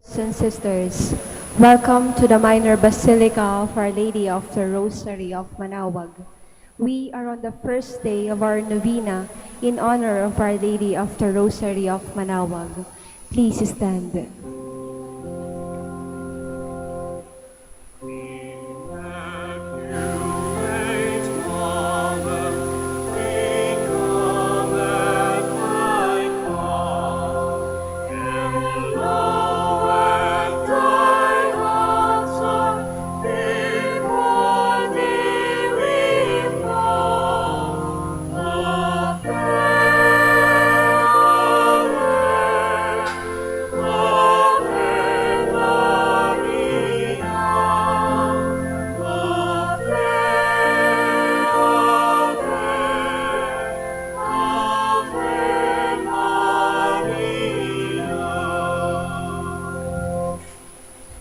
And sisters, welcome to the Minor Basilica of Our Lady of the Rosary of Manaoag. We are on the first day of our novena in honor of Our Lady of the Rosary of Manaoag. Please stand.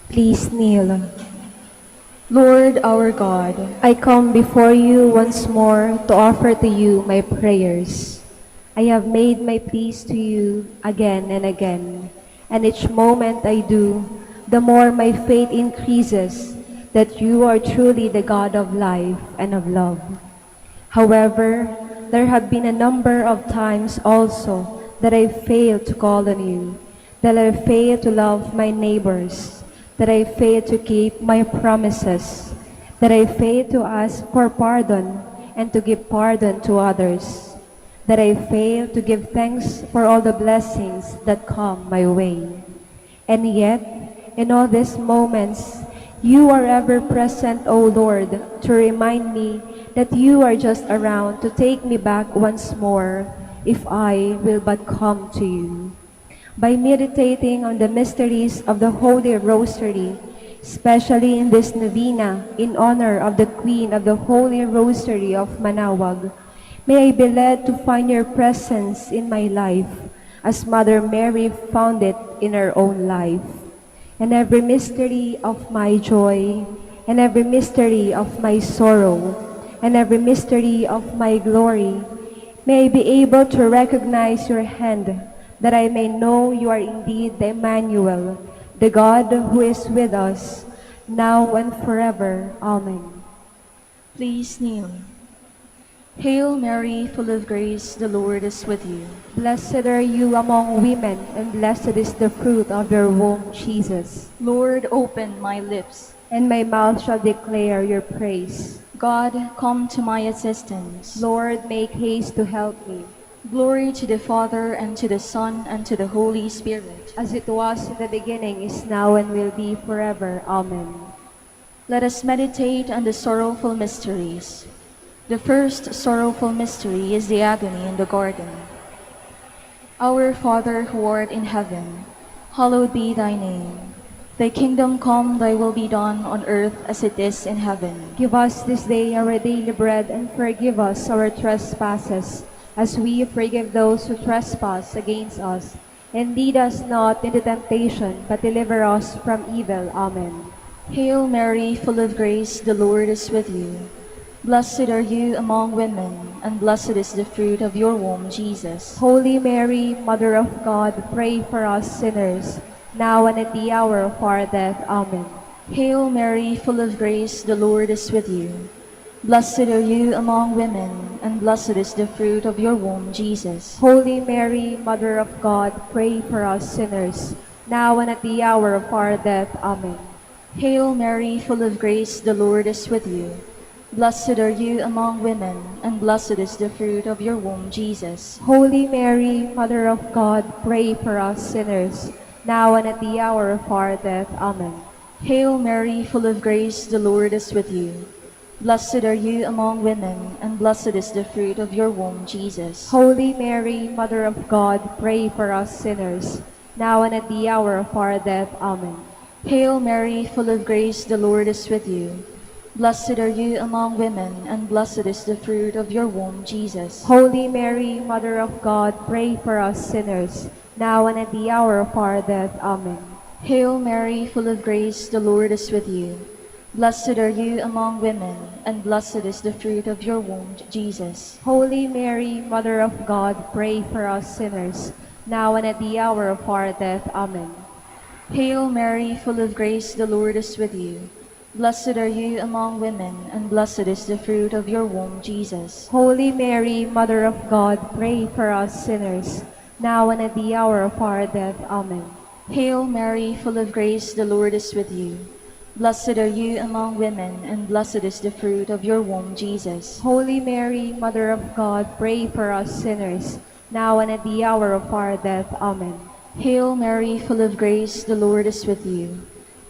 Please kneel. Lord our God, I come before you once more to offer to you my prayers. I have made my pleas to you again and again, and each moment I do, the more my faith increases that you are truly the God of life and of love. However, there have been a number of times also that I failed to call on you, that I failed to love my neighbors, that I failed to keep my promises, that I failed to ask for pardon and to give pardon to others, that I failed to give thanks for all the blessings that come my way. And yet, in all these moments, you are ever present, O Lord, to remind me that you are just around to take me back once more if I will but come to you. By meditating on the mysteries of the Holy Rosary, especially in this novena in honor of the Queen of the Holy Rosary of Manaoag, may I be led to find your presence in my life as Mother Mary found it in her own life. And every mystery of my joy, and every mystery of my sorrow, and every mystery of my glory, may I be able to recognize your hand, that I may know you are indeed the Emmanuel, the God who is with us, now and forever. Amen. Please kneel. Hail Mary, full of grace, the Lord is with you. Blessed are you among women, and blessed is the fruit of your womb, Jesus. Lord, open my lips, and my mouth shall declare your praise. God, come to my assistance. Lord, make haste to help me. Glory to the Father, and to the Son, and to the Holy Spirit. As it was in the beginning, is now, and will be forever. Amen. Let us meditate on the sorrowful mysteries. The first sorrowful mystery is the agony in the garden. Our Father who art in heaven, hallowed be thy name. Thy kingdom come, thy will be done on earth as it is in heaven. Give us this day our daily bread, and forgive us our trespasses, as we forgive those who trespass against us. And lead us not into temptation, but deliver us from evil. Amen. Hail Mary, full of grace, the Lord is with you. Blessed are you among women, and blessed is the fruit of your womb, Jesus. Holy Mary, Mother of God, pray for us sinners, now and at the hour of our death. Amen. Hail Mary, full of grace, the Lord is with you. Blessed are you among women, and blessed is the fruit of your womb, Jesus. Holy Mary, Mother of God, pray for us sinners, now and at the hour of our death. Amen. Hail Mary, full of grace, the Lord is with you. Blessed are you among women, and blessed is the fruit of your womb, Jesus. Holy Mary, Mother of God, pray for us sinners, now and at the hour of our death. Amen. Hail Mary, full of grace, the Lord is with you. Blessed are you among women, and blessed is the fruit of your womb, Jesus. Holy Mary, Mother of God, pray for us sinners, now and at the hour of our death. Amen. Hail Mary, full of grace, the Lord is with you. Blessed are you among women, and blessed is the fruit of your womb, Jesus. Holy Mary, Mother of God, pray for us sinners, now and at the hour of our death. Amen. Hail Mary, full of grace, the Lord is with you. Blessed are you among women, and blessed is the fruit of your womb, Jesus. Holy Mary, Mother of God, pray for us sinners, now and at the hour of our death. Amen. Hail Mary, full of grace, the Lord is with you. Blessed are you among women, and blessed is the fruit of your womb, Jesus. Holy Mary, Mother of God, pray for us sinners, now and at the hour of our death. Amen. Hail Mary, full of grace, the Lord is with you. Blessed are you among women, and blessed is the fruit of your womb, Jesus. Holy Mary, Mother of God, pray for us sinners, now and at the hour of our death. Amen. Hail Mary, full of grace, the Lord is with you.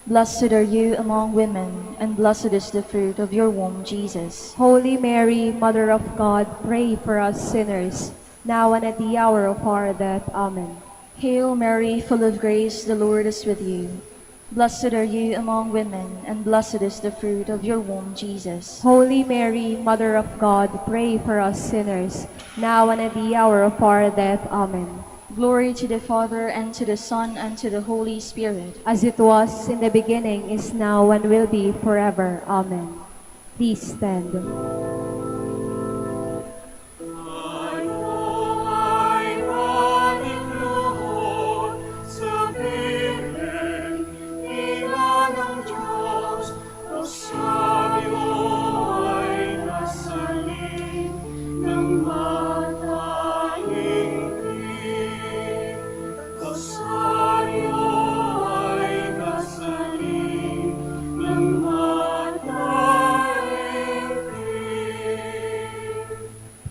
Blessed are you among women, and blessed is the fruit of your womb, Jesus. Holy Mary, Mother of God, pray for us sinners, now and at the hour of our death. Amen. Hail Mary, full of grace, the Lord is with you. Blessed are you among women, and blessed is the fruit of your womb, Jesus. Holy Mary, Mother of God, pray for us sinners, now and at the hour of our death. Amen. Glory to the Father, and to the Son, and to the Holy Spirit. As it was in the beginning, is now, and will be forever. Amen. Please stand.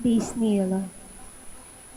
Please kneel.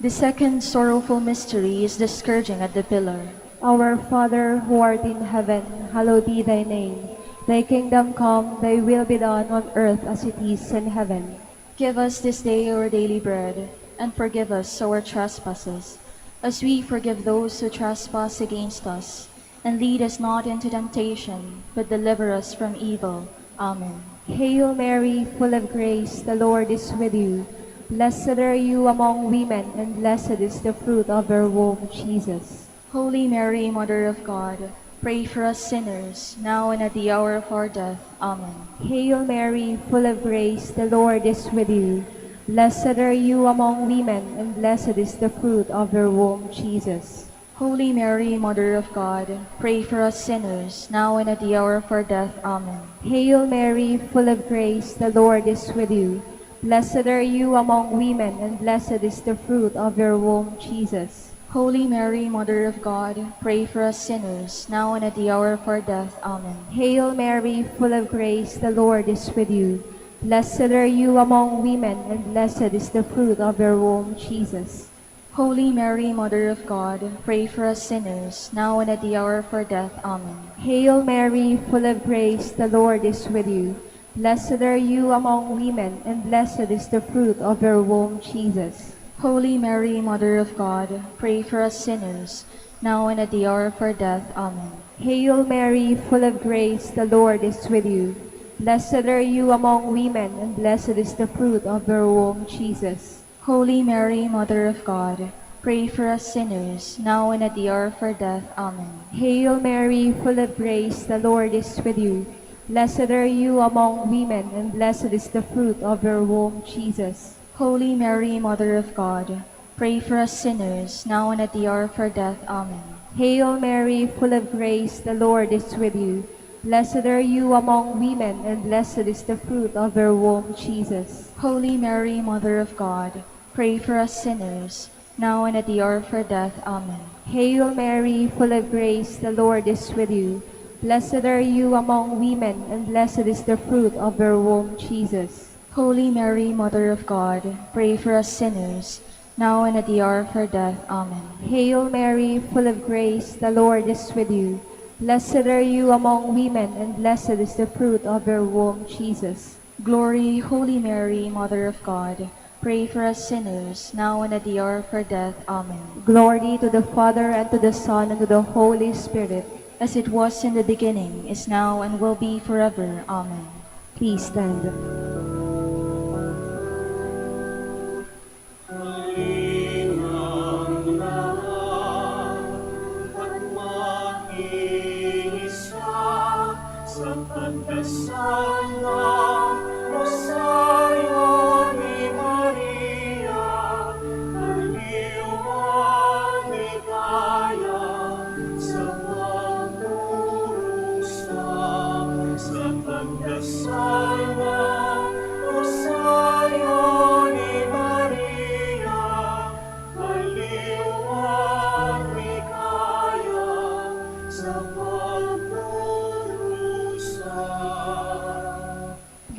The second sorrowful mystery is the scourging at the pillar. Our Father, who art in heaven, hallowed be thy name. Thy kingdom come, thy will be done on earth as it is in heaven. Give us this day our daily bread, and forgive us our trespasses, as we forgive those who trespass against us. And lead us not into temptation, but deliver us from evil. Amen. Hail Mary, full of grace, the Lord is with you. Blessed are you among women, and blessed is the fruit of your womb, Jesus. Holy Mary, Mother of God, pray for us sinners, now and at the hour of our death. Amen. Hail Mary, full of grace, the Lord is with you. Blessed are you among women, and blessed is the fruit of your womb, Jesus. Holy Mary, Mother of God, pray for us sinners, now and at the hour of our death. Amen. Hail Mary, full of grace, the Lord is with you. Blessed are you among women, and blessed is the fruit of your womb, Jesus. Holy Mary, Mother of God, pray for us sinners, now and at the hour of our death. Amen. Hail Mary, full of grace, the Lord is with you. Blessed are you among women, and blessed is the fruit of your womb, Jesus. Holy Mary, Mother of God, pray for us sinners, now and at the hour of our death. Amen. Hail Mary, full of grace, the Lord is with you. Blessed are you among women, and blessed is the fruit of your womb, Jesus. Holy Mary, Mother of God, pray for us sinners, now and at the hour of our death. Amen. Hail Mary, full of grace, the Lord is with you. Blessed are you among women, and blessed is the fruit of your womb, Jesus. Holy Mary, Mother of God, pray for us sinners, now and at the hour of our death. Amen. Hail Mary, full of grace, the Lord is with you. Blessed are you among women, and blessed is the fruit of your womb, Jesus. Holy Mary, Mother of God, pray for us sinners, now and at the hour of our death. Amen. Hail Mary, full of grace, the Lord is with you. Blessed are you among women, and blessed is the fruit of your womb, Jesus. Holy Mary, Mother of God, pray for us sinners, now and at the hour of our death. Amen. Hail Mary, full of grace, the Lord is with you. Blessed are you among women, and blessed is the fruit of your womb, Jesus. Holy Mary, Mother of God, pray for us sinners, now and at the hour of our death. Amen. Hail Mary, full of grace, the Lord is with you. Blessed are you among women, and blessed is the fruit of your womb, Jesus. Glory, Holy Mary, Mother of God, pray for us sinners, now and at the hour of our death. Amen. Glory to the Father, and to the Son, and to the Holy Spirit, as it was in the beginning, is now, and will be forever. Amen. Please stand.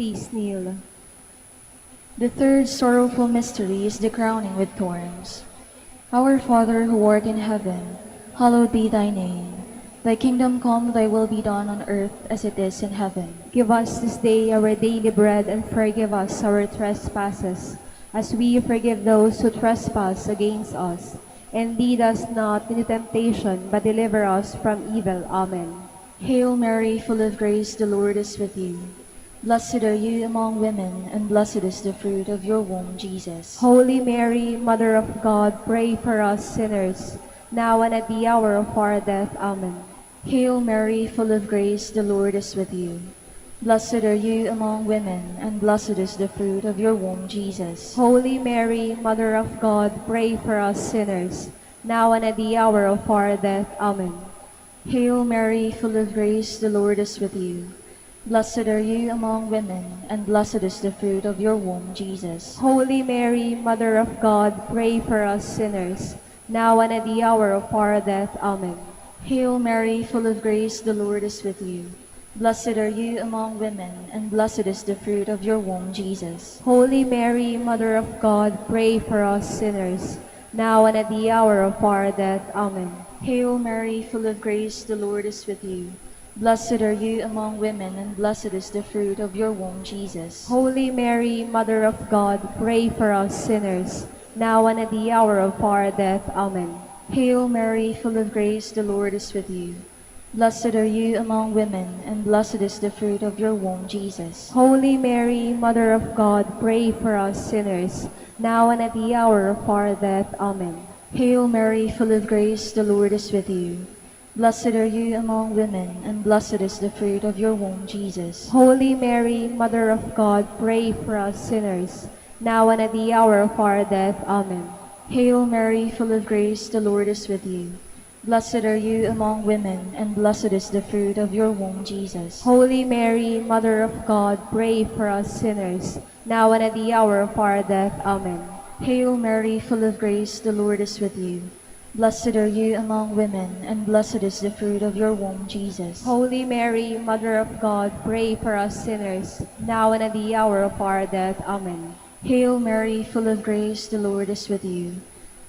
Please kneel. The third sorrowful mystery is the crowning with thorns. Our Father who art in heaven, hallowed be thy name. Thy kingdom come, thy will be done on earth as it is in heaven. Give us this day our daily bread, and forgive us our trespasses, as we forgive those who trespass against us. And lead us not into temptation, but deliver us from evil. Amen. Hail Mary, full of grace, the Lord is with you. Blessed are you among women, and blessed is the fruit of your womb, Jesus. Holy Mary, Mother of God, pray for us sinners, now and at the hour of our death. Amen. Hail Mary, full of grace, the Lord is with you. Blessed are you among women, and blessed is the fruit of your womb, Jesus. Holy Mary, Mother of God, pray for us sinners, now and at the hour of our death. Amen. Hail Mary, full of grace, the Lord is with you. Blessed are you among women, and blessed is the fruit of your womb, Jesus. Holy Mary, Mother of God, pray for us sinners, now and at the hour of our death. Amen. Hail Mary, full of grace, the Lord is with you. Blessed are you among women, and blessed is the fruit of your womb, Jesus. Holy Mary, Mother of God, pray for us sinners, now and at the hour of our death. Amen. Hail Mary, full of grace, the Lord is with you. Blessed are you among women, and blessed is the fruit of your womb, Jesus. Holy Mary, Mother of God, pray for us sinners, now and at the hour of our death. Amen. Hail Mary, full of grace, the Lord is with you. Blessed are you among women, and blessed is the fruit of your womb, Jesus. Holy Mary, Mother of God, pray for us sinners, now and at the hour of our death. Amen. Hail Mary, full of grace, the Lord is with you. Blessed are you among women, and blessed is the fruit of your womb, Jesus. Holy Mary, Mother of God, pray for us sinners, now and at the hour of our death. Amen. Hail Mary, full of grace, the Lord is with you. Blessed are you among women, and blessed is the fruit of your womb, Jesus. Holy Mary, Mother of God, pray for us sinners, now and at the hour of our death. Amen. Hail Mary, full of grace, the Lord is with you. Blessed are you among women, and blessed is the fruit of your womb, Jesus. Holy Mary, Mother of God, pray for us sinners, now and at the hour of our death. Amen. Hail Mary, full of grace, the Lord is with you.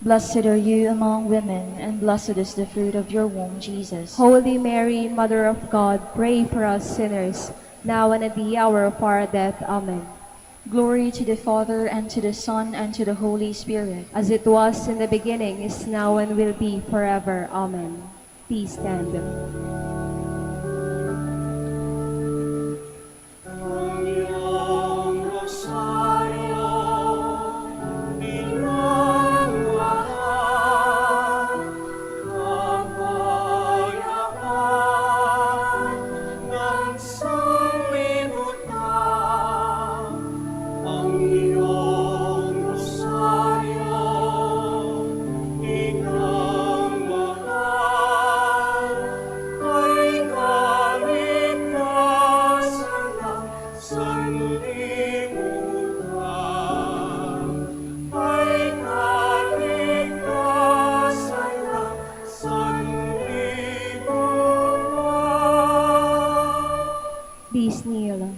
Blessed are you among women, and blessed is the fruit of your womb, Jesus. Holy Mary, Mother of God, pray for us sinners, now and at the hour of our death. Amen. Glory to the Father, and to the Son, and to the Holy Spirit. As it was in the beginning, is now, and will be forever. Amen. Please stand. Please kneel.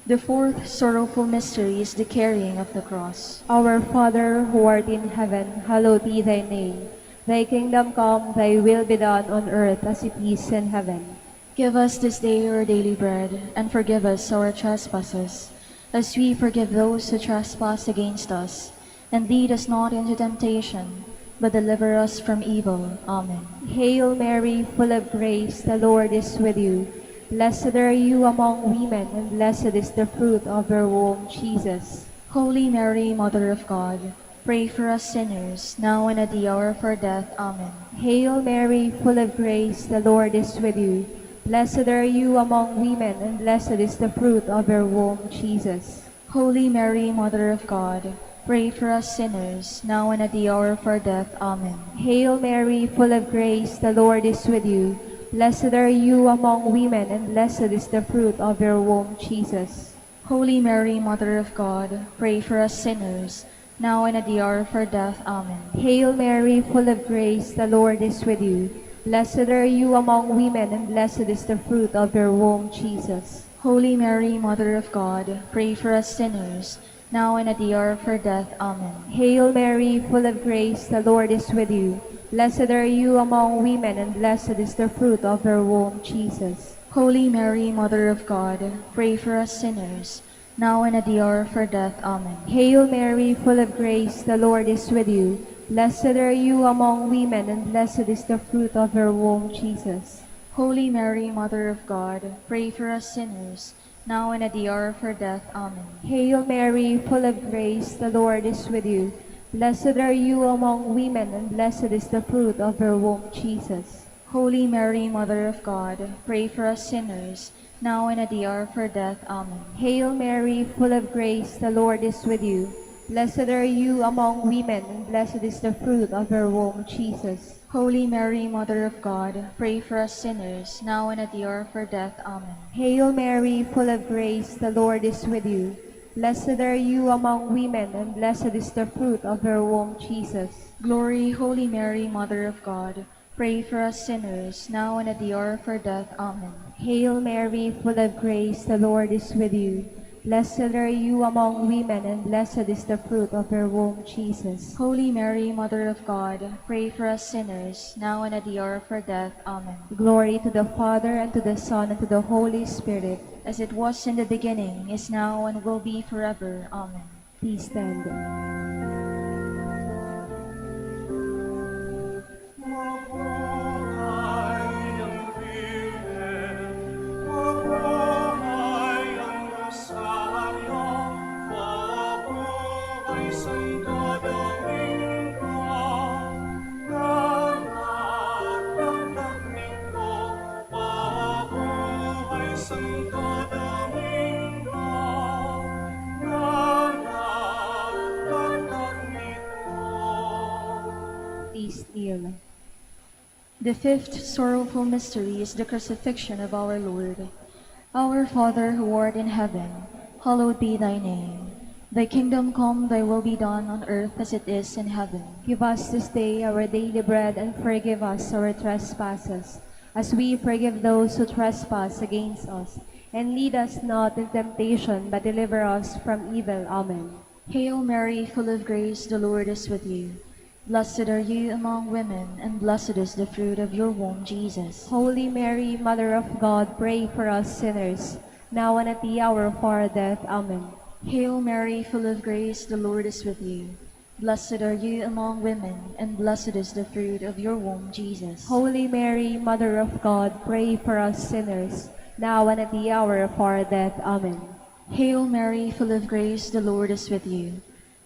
The fourth sorrowful mystery is the carrying of the cross. Our Father, who art in heaven, hallowed be thy name. Thy kingdom come, thy will be done on earth as it is in heaven. Give us this day our daily bread, and forgive us our trespasses, as we forgive those who trespass against us. And lead us not into temptation, but deliver us from evil. Amen. Hail Mary, full of grace, the Lord is with you. Blessed are you among women, and blessed is the fruit of your womb, Jesus. Holy Mary, Mother of God, pray for us sinners, now and at the hour of our death. Amen. Hail Mary, full of grace, the Lord is with you. Blessed are you among women, and blessed is the fruit of your womb, Jesus. Holy Mary, Mother of God, pray for us sinners, now and at the hour of our death. Amen. Hail Mary, full of grace, the Lord is with you. Blessed are you among women, and blessed is the fruit of your womb, Jesus. Holy Mary, Mother of God, pray for us sinners, now and at the hour of our death. Amen. Hail Mary, full of grace, the Lord is with you. Blessed are you among women, and blessed is the fruit of your womb, Jesus. Holy Mary, Mother of God, pray for us sinners, now and at the hour of our death. Amen. Hail Mary, full of grace, the Lord is with you. Blessed are you among women, and blessed is the fruit of your womb, Jesus. Holy Mary, Mother of God, pray for us sinners, now and at the hour of our death. Amen. Hail Mary, full of grace, the Lord is with you. Blessed are you among women, and blessed is the fruit of your womb, Jesus. Holy Mary, Mother of God, pray for us sinners, now and at the hour of our death. Amen. Hail Mary, full of grace, the Lord is with you. Blessed are you among women, and blessed is the fruit of your womb, Jesus. Holy Mary, Mother of God, pray for us sinners, now and at the hour of our death. Amen. Hail Mary, full of grace, the Lord is with you. Blessed are you among women, and blessed is the fruit of your womb, Jesus. Holy Mary, Mother of God, pray for us sinners, now and at the hour of our death. Amen. Hail Mary, full of grace, the Lord is with you. Blessed are you among women, and blessed is the fruit of your womb, Jesus. Glory, Holy Mary, Mother of God, pray for us sinners, now and at the hour of our death. Amen. Hail Mary, full of grace, the Lord is with you. Blessed are you among women, and blessed is the fruit of your womb, Jesus. Holy Mary, Mother of God, pray for us sinners, now and at the hour of our death. Amen. Glory to the Father, and to the Son, and to the Holy Spirit. As it was in the beginning, is now, and will be forever. Amen. Please stand. Please kneel. The fifth sorrowful mystery is the crucifixion of our Lord. Our Father who art in heaven, hallowed be thy name. Thy kingdom come, thy will be done on earth as it is in heaven. Give us this day our daily bread, and forgive us our trespasses, as we forgive those who trespass against us. And lead us not in temptation, but deliver us from evil. Amen. Hail Mary, full of grace, the Lord is with you. Blessed are you among women, and blessed is the fruit of your womb, Jesus. Holy Mary, Mother of God, pray for us sinners, now and at the hour of our death. Amen. Hail Mary, full of grace, the Lord is with you. Blessed are you among women, and blessed is the fruit of your womb, Jesus. Holy Mary, Mother of God, pray for us sinners, now and at the hour of our death. Amen. Hail Mary, full of grace, the Lord is with you.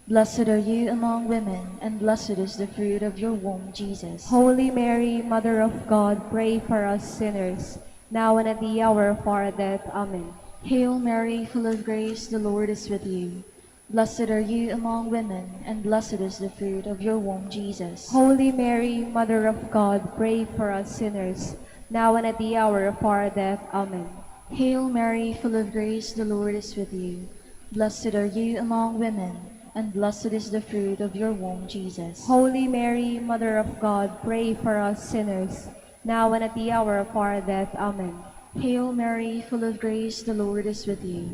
Blessed are you among women, and blessed is the fruit of your womb, Jesus. Holy Mary, Mother of God, pray for us sinners, now and at the hour of our death. Amen. Hail Mary, full of grace, the Lord is with you. Blessed are you among women, and blessed is the fruit of your womb, Jesus. Holy Mary, Mother of God, pray for us sinners, now and at the hour of our death. Amen. Hail Mary, full of grace, the Lord is with you. Blessed are you among women, and blessed is the fruit of your womb, Jesus. Holy Mary, Mother of God, pray for us sinners, now and at the hour of our death. Amen. Hail Mary, full of grace, the Lord is with you.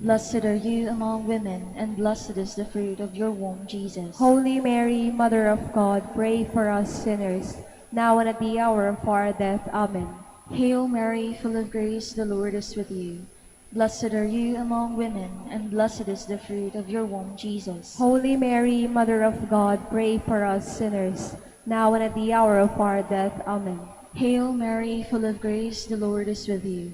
Blessed are you among women, and blessed is the fruit of your womb, Jesus. Holy Mary, Mother of God, pray for us sinners, now and at the hour of our death. Amen. Hail Mary, full of grace, the Lord is with you. Blessed are you among women, and blessed is the fruit of your womb, Jesus. Holy Mary, Mother of God, pray for us sinners, now and at the hour of our death. Amen. Hail Mary, full of grace, the Lord is with you.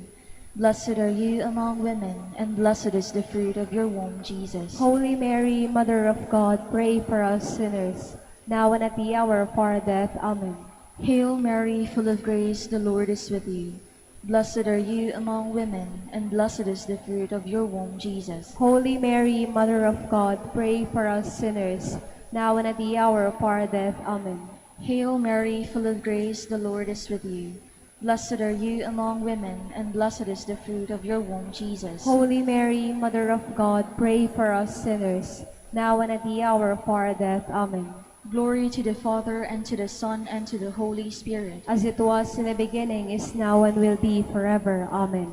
Blessed are you among women, and blessed is the fruit of your womb, Jesus. Holy Mary, Mother of God, pray for us sinners, now and at the hour of our death. Amen. Hail Mary, full of grace, the Lord is with you. Blessed are you among women, and blessed is the fruit of your womb, Jesus. Holy Mary, Mother of God, pray for us sinners, now and at the hour of our death. Amen. Hail Mary, full of grace, the Lord is with you. Blessed are you among women, and blessed is the fruit of your womb, Jesus. Holy Mary, Mother of God, pray for us sinners, now and at the hour of our death. Amen. Glory to the Father, and to the Son, and to the Holy Spirit. As it was in the beginning, is now, and will be forever. Amen.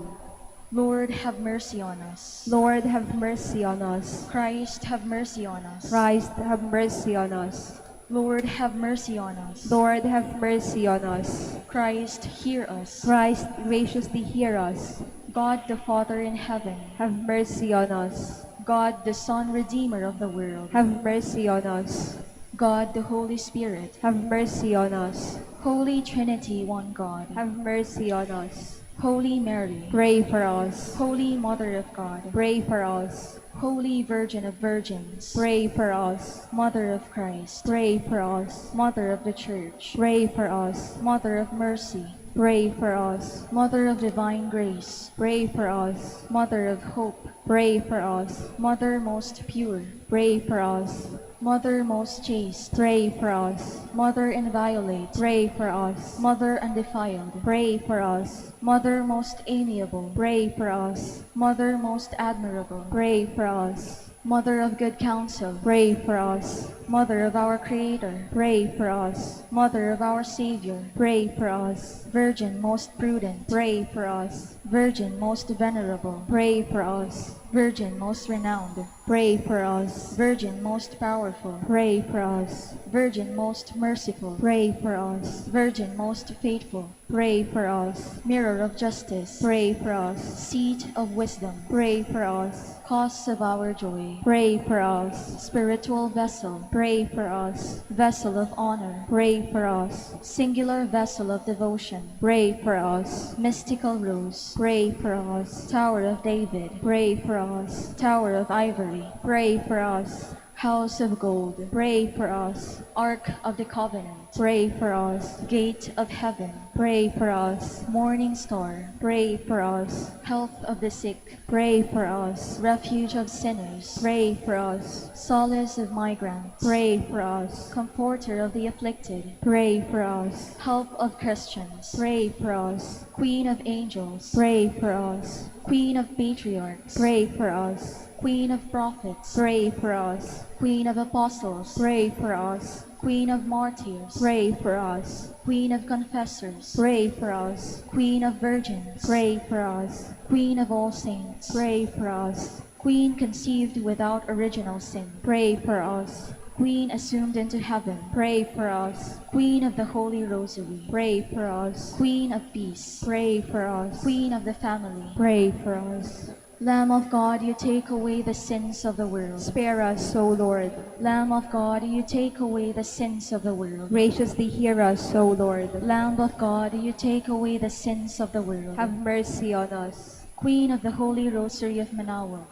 Lord, have mercy on us. Lord, have mercy on us. Christ, have mercy on us. Christ, have mercy on us. Lord, have mercy on us. Lord, have mercy on us. Christ, hear us. Christ, graciously hear us. God the Father in heaven, Have mercy on us. God the Son, Redeemer of the world, Have mercy on us. God the Holy Spirit, Have mercy on us. Holy Trinity, one God, Have mercy on us. Holy Mary, Pray for us. Holy Mother of God, Pray for us. Holy Virgin of Virgins, Pray for us. Mother of Christ, Pray for us. Mother of the Church, Pray for us. Mother of Mercy, Pray for us. Mother of Divine Grace, Pray for us. Mother of Hope, Pray for us. Mother most pure, Pray for us. Mother most chaste, Pray for us. Mother inviolate, Pray for us. Mother undefiled, Pray for us. Mother most amiable, Pray for us. Mother most admirable, Pray for us. Mother of good counsel, Pray for us. Mother of our Creator, Pray for us. Mother of our Savior, Pray for us. Virgin most prudent, Pray for us. Virgin most venerable, Pray for us. Virgin most renowned, Pray for us. Virgin most powerful, Pray for us. Virgin most merciful, Pray for us. Virgin most faithful, Pray for us. Mirror of justice, Pray for us. Seat of wisdom, Pray for us. Cause of our joy, Pray for us. Spiritual vessel, Pray for us. Vessel of honor, Pray for us. Singular vessel of devotion, Pray for us. Mystical rose, Pray for us. Tower of David, Pray for us. Tower of ivory, Pray for us. House of gold, Pray for us. Ark of the covenant, Pray for us. Gate of heaven, Pray for us. Morning star, Pray for us. Health of the sick, Pray for us. Refuge of sinners, Pray for us. Solace of migrants, Pray for us. Comforter of the afflicted, Pray for us. Help of Christians, Pray for us. Queen of angels, Pray for us. Queen of patriarchs, Pray for us. Queen of prophets, Pray for us. Queen of apostles, Pray for us. Queen of martyrs, Pray for us. Queen of confessors, Pray for us. Queen of virgins, Pray for us. Queen of all saints, Pray for us. Queen conceived without original sin, Pray for us. Queen assumed into heaven, Pray for us. Queen of the Holy Rosary, Pray for us. Queen of peace, Pray for us. Queen of the family, Pray for us. Lamb of God, you take away the sins of the world. Spare us, O Lord. Lamb of God, you take away the sins of the world. Graciously hear us, O Lord. Lamb of God, you take away the sins of the world. Have mercy on us. Queen of the Holy Rosary of Manaoag,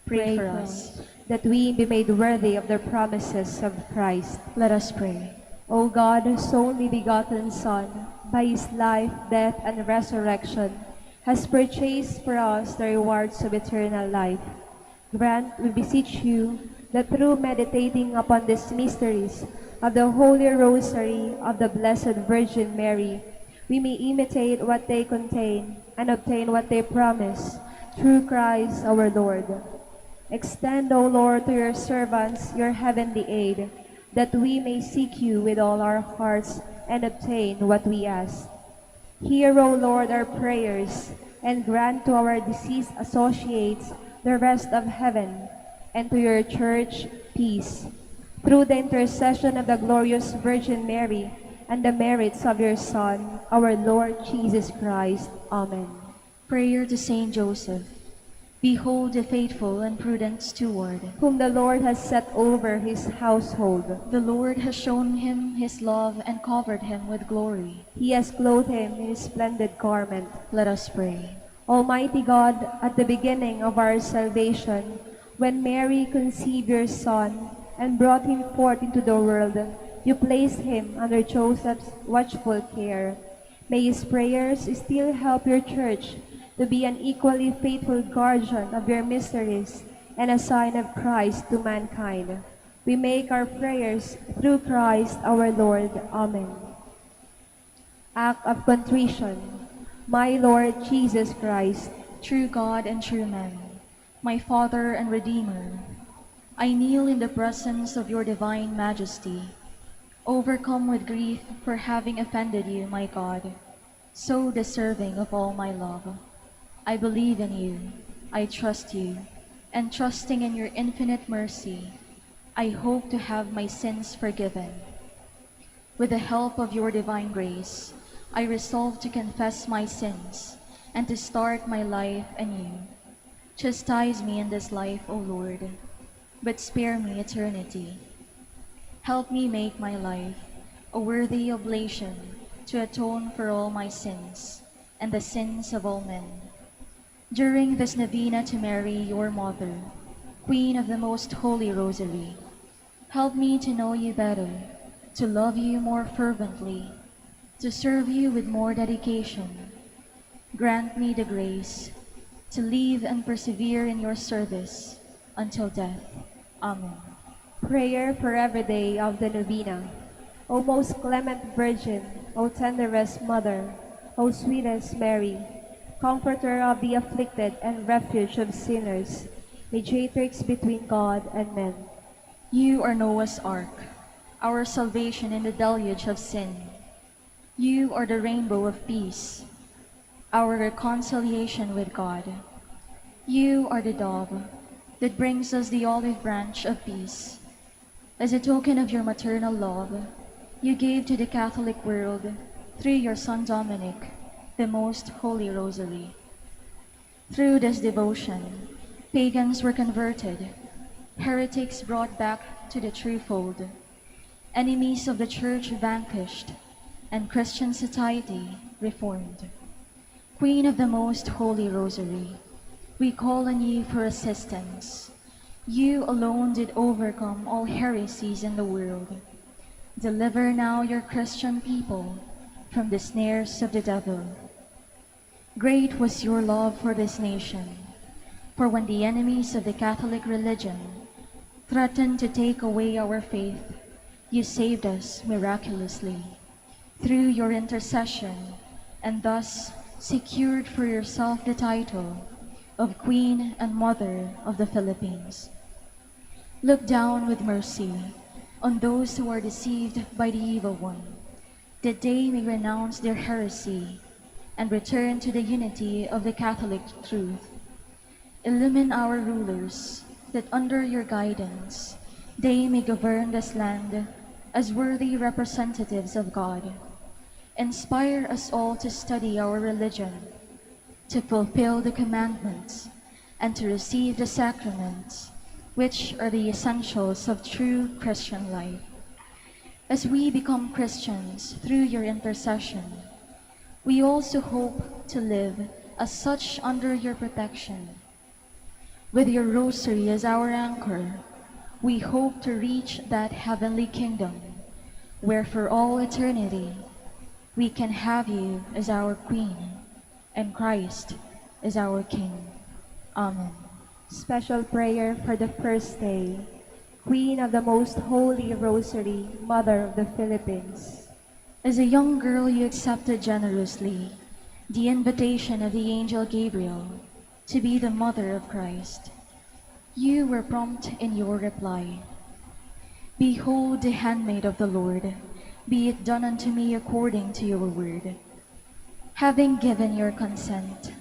pray for us. that we be made worthy of the promises of Christ. Let us pray. O God, whose only begotten Son, by his life, death, and resurrection, has purchased for us the rewards of eternal life, grant, we beseech you, that through meditating upon these mysteries of the Holy Rosary of the Blessed Virgin Mary, we may imitate what they contain and obtain what they promise, through Christ our Lord. Extend, O Lord, to your servants your heavenly aid, that we may seek you with all our hearts and obtain what we ask. Hear, O Lord, our prayers, and grant to our deceased associates the rest of heaven, and to your church peace. Through the intercession of the glorious Virgin Mary, and the merits of your Son, our Lord Jesus Christ. Amen. Prayer to Saint Joseph. Behold the faithful and prudent steward. Whom the Lord has set over his household. The Lord has shown him his love and covered him with glory. He has clothed him in his splendid garment. Let us pray. Almighty God, at the beginning of our salvation, when Mary conceived your Son and brought him forth into the world, you placed him under Joseph's watchful care. May his prayers still help your church to be an equally faithful guardian of your mysteries and a sign of Christ to mankind. We make our prayers through Christ our Lord. Amen. Act of Contrition. My Lord Jesus Christ, True God and true man, my Father and Redeemer, I kneel in the presence of your divine majesty, overcome with grief for having offended you, my God, so deserving of all my love. I believe in you, I trust you, and trusting in your infinite mercy, I hope to have my sins forgiven. With the help of your divine grace, I resolve to confess my sins and to start my life anew. Chastise me in this life, O Lord, but spare me eternity. Help me make my life a worthy oblation to atone for all my sins and the sins of all men. During this novena to Mary, your Mother, Queen of the Most Holy Rosary, help me to know you better, to love you more fervently, to serve you with more dedication. Grant me the grace to live and persevere in your service until death. Amen. Prayer for every day of the Novena. O most clement Virgin, O tenderest Mother, O sweetest Mary, Comforter of the afflicted and refuge of sinners, mediatrix between God and men. You are Noah's ark, our salvation in the deluge of sin. You are the rainbow of peace, our reconciliation with God. You are the dove that brings us the olive branch of peace. As a token of your maternal love, you gave to the Catholic world, through your Son Dominic, the Most Holy Rosary. Through this devotion, pagans were converted, heretics brought back to the true fold, enemies of the Church vanquished, and Christian society reformed. Queen of the Most Holy Rosary, we call on you for assistance. You alone did overcome all heresies in the world. Deliver now your Christian people from the snares of the devil. Great was your love for this nation, for when the enemies of the Catholic religion threatened to take away our faith, you saved us miraculously through your intercession, and thus secured for yourself the title of Queen and Mother of the Philippines. Look down with mercy on those who are deceived by the evil one, that they may renounce their heresy and return to the unity of the Catholic truth. Illumine our rulers, that under your guidance they may govern this land as worthy representatives of God. Inspire us all to study our religion, to fulfill the commandments, and to receive the sacraments, which are the essentials of true Christian life. As we become Christians through your intercession, we also hope to live as such under your protection. With your rosary as our anchor, we hope to reach that heavenly kingdom, where for all eternity we can have you as our Queen and Christ as our King. Amen. Special prayer for the first day. Queen of the Most Holy Rosary, Mother of the Philippines. As a young girl, you accepted generously the invitation of the angel Gabriel to be the mother of Christ. You were prompt in your reply. Behold the handmaid of the Lord, be it done unto me according to your word. Having given your consent,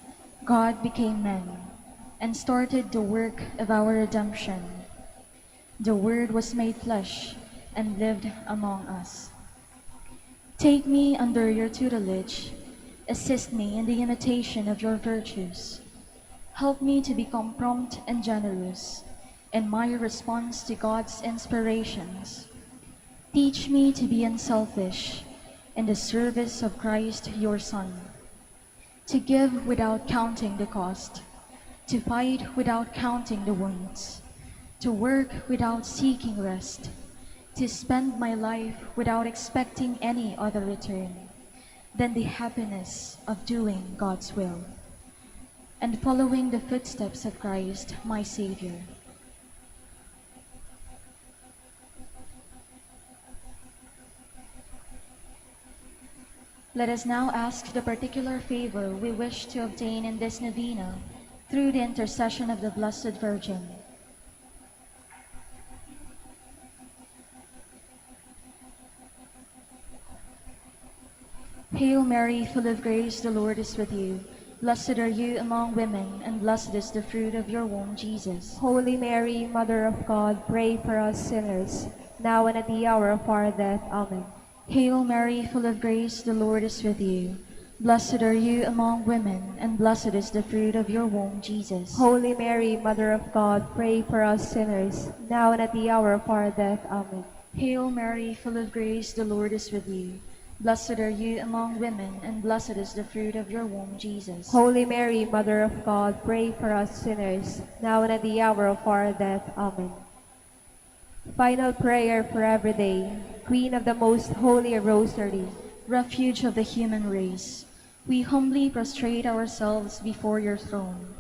God became man and started the work of our redemption. The Word was made flesh and lived among us. Take me under your tutelage, assist me in the imitation of your virtues. Help me to become prompt and generous in my response to God's inspirations. Teach me to be unselfish in the service of Christ your Son, to give without counting the cost, to fight without counting the wounds, to work without seeking rest, to spend my life without expecting any other return than the happiness of doing God's will and following the footsteps of Christ, my Savior. Let us now ask the particular favor we wish to obtain in this novena through the intercession of the Blessed Virgin. Hail Mary, full of grace, the Lord is with you. Blessed are you among women, and blessed is the fruit of your womb, Jesus. Holy Mary, Mother of God, pray for us sinners, now and at the hour of our death. Amen. Hail Mary, full of grace, the Lord is with you. Blessed are you among women, and blessed is the fruit of your womb, Jesus. Holy Mary, Mother of God, pray for us sinners, now and at the hour of our death. Amen. Hail Mary, full of grace, the Lord is with you. Blessed are you among women, and blessed is the fruit of your womb, Jesus. Holy Mary, Mother of God, pray for us sinners, now and at the hour of our death. Amen. Final prayer for every day. Queen of the Most Holy Rosary, Refuge of the human race, we humbly prostrate ourselves before your throne,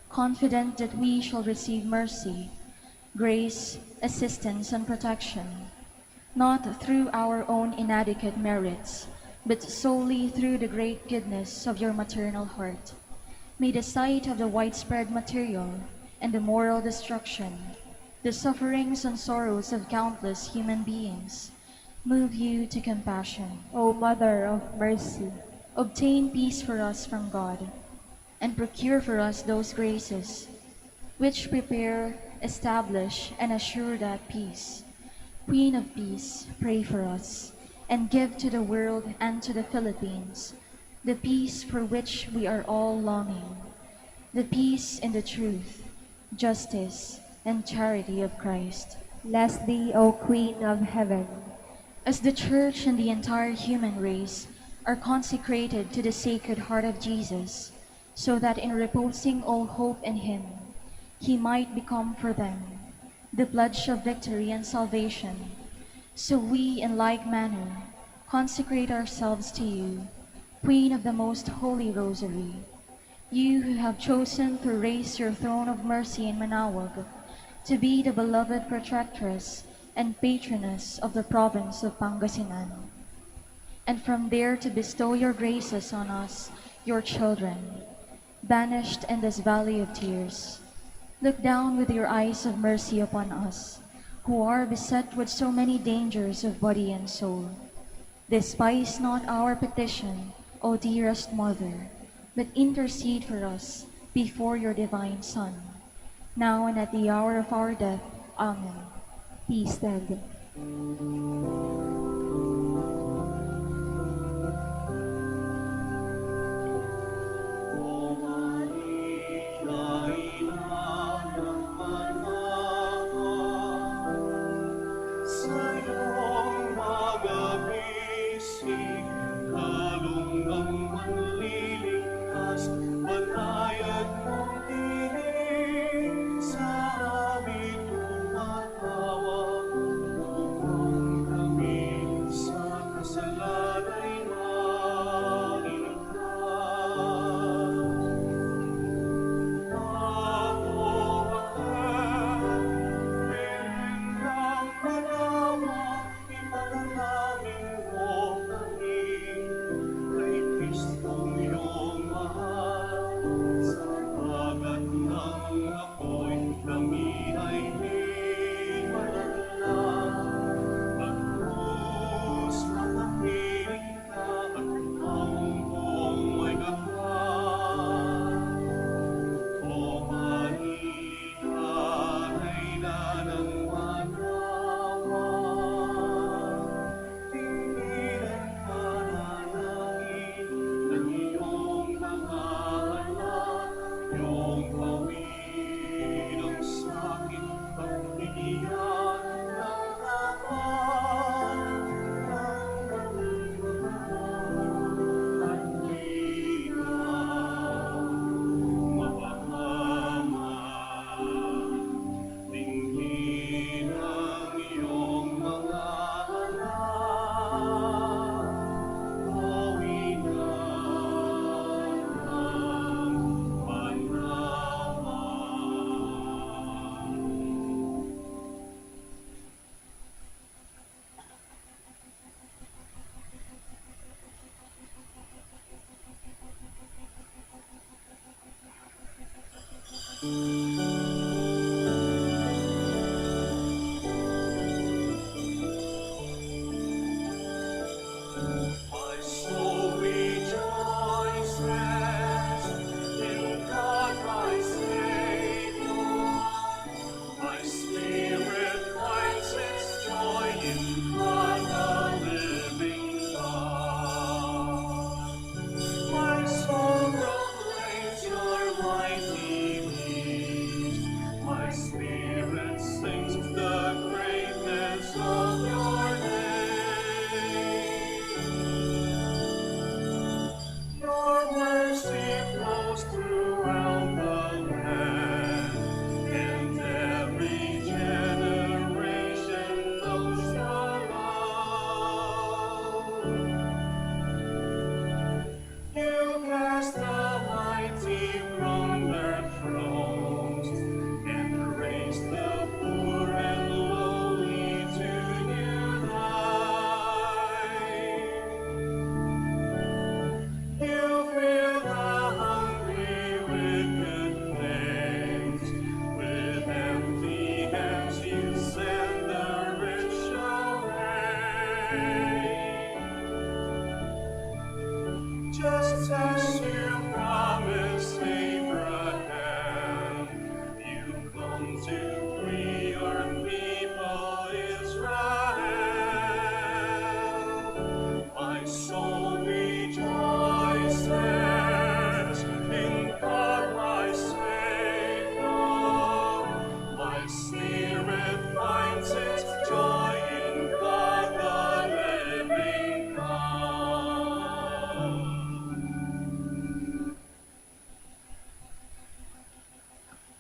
confident that we shall receive mercy, grace, assistance, and protection, not through our own inadequate merits, but solely through the great goodness of your maternal heart. May the sight of the widespread material and the moral destruction, the sufferings and sorrows of countless human beings, move you to compassion. O Mother of Mercy, Obtain peace for us from God, and procure for us those graces which prepare, establish, and assure that peace. Queen of Peace, pray for us, and give to the world and to the Philippines the peace for which we are all longing, the peace in the truth, justice, and charity of Christ. bless thee, O Queen of Heaven. As the Church and the entire human race are consecrated to the Sacred Heart of Jesus, so that in reposing all hope in Him, He might become for them the pledge of victory and salvation, so we in like manner consecrate ourselves to you, Queen of the Most Holy Rosary, you who have chosen to raise your throne of mercy in Manaoag, to be the beloved protectress and patroness of the province of Pangasinan, and from there to bestow your graces on us, your children, banished in this valley of tears. Look down with your eyes of mercy upon us, who are beset with so many dangers of body and soul. Despise not our petition, O dearest Mother, but intercede for us before your divine Son, now and at the hour of our death. Amen. Please stand. My soul rejoices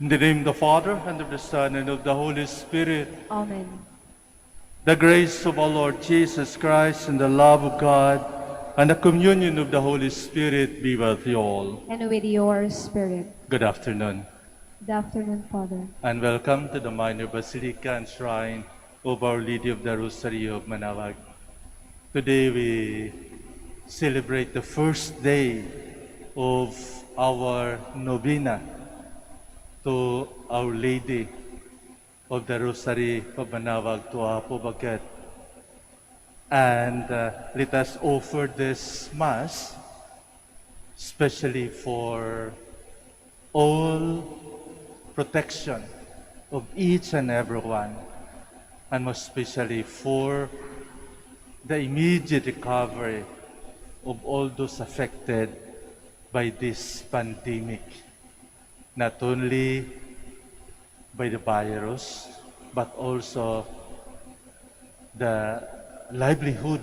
In the name of the Father, and of the Son, and of the Holy Spirit. Amen. The grace of our Lord Jesus Christ, and the love of God, and the communion of the Holy Spirit be with you all. And with your spirit. Good afternoon, Good afternoon, Father. and welcome to the Minor Basilica and Shrine of Our Lady of the Rosary of Manaoag. Today we celebrate the first day of our Novena to Our Lady of the Rosary of Manaoag to Apo Bagat. And let us offer this Mass especially for all protection of each and every one, and most especially for the immediate recovery of all those affected by this pandemic, not only by the virus, but also the livelihood,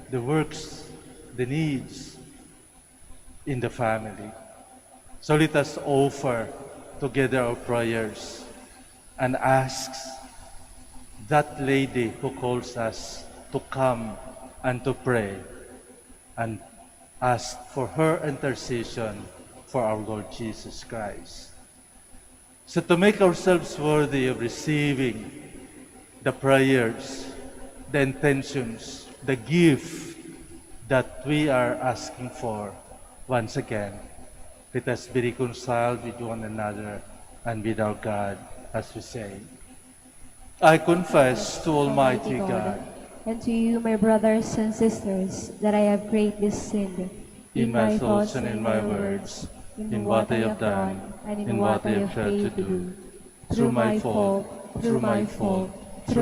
the works, the needs in the family. So let us offer together our prayers and ask that lady who calls us to come and to pray, and ask for her intercession for our Lord Jesus Christ. So to make ourselves worthy of receiving the prayers, the intentions, the gift that we are asking for, once again, let us be reconciled with one another and with our God, as we say. I confess to Almighty God, and to you, my brothers and sisters, that I have greatly sinned in my thoughts and in my words, in what I have done, and in what I have failed to do, through my fault, through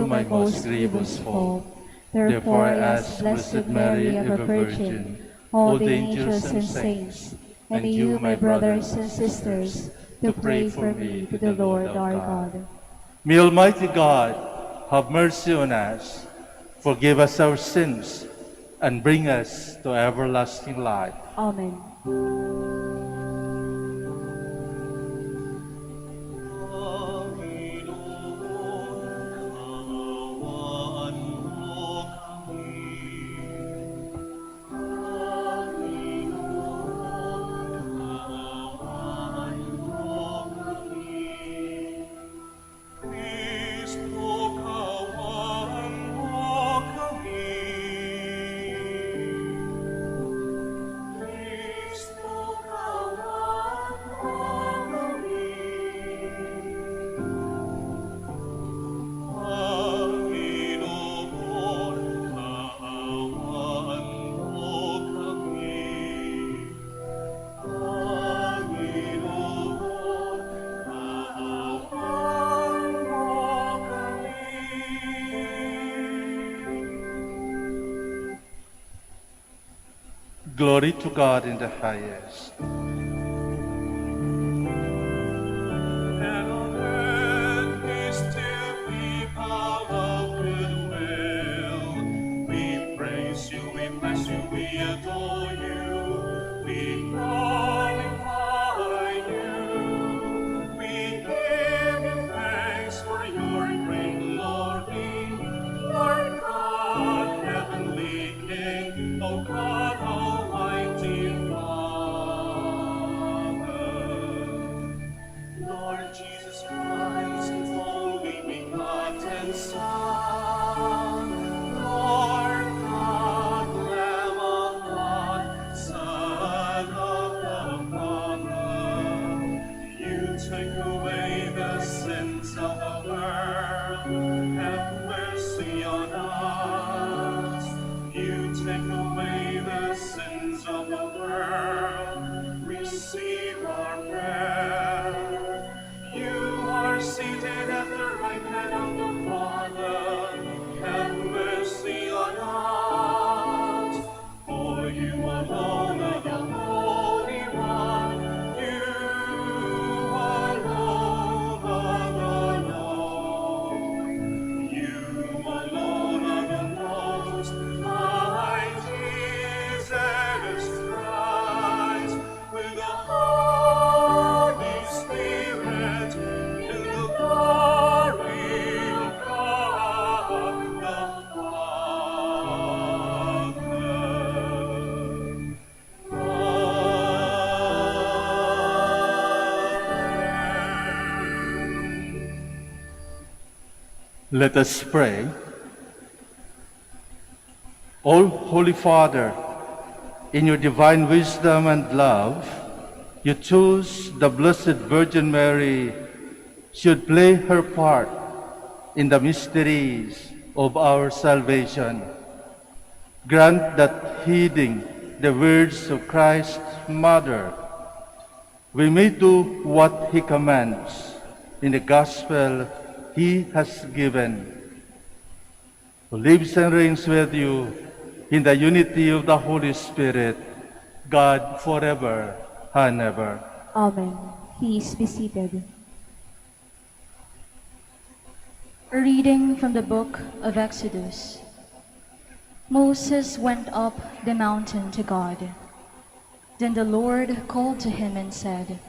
my most grievous fault. Therefore I ask Blessed Mary, ever Virgin, all the angels and saints, and you, my brothers and sisters, to pray for me to the Lord our God. May Almighty God have mercy on us, forgive us our sins, and bring us to everlasting life. Amen. Glory to God in the highest. And on earth peace to people of good will. We praise you, we bless you, we adore you, we glorify you. We give you thanks for your great glory, Lord God, heavenly King, O God, Almighty Father. Let us pray. O Holy Father, in your divine wisdom and love, you chose the Blessed Virgin Mary should play her part in the mysteries of our salvation. Grant that heeding the words of Christ's mother, we may do what he commands in the gospel he has given, who lives and reigns with you in the unity of the Holy Spirit, God forever and ever. Amen. Please be seated. A reading from the book of Exodus. Moses went up the mountain to God. Then the Lord called to him and said,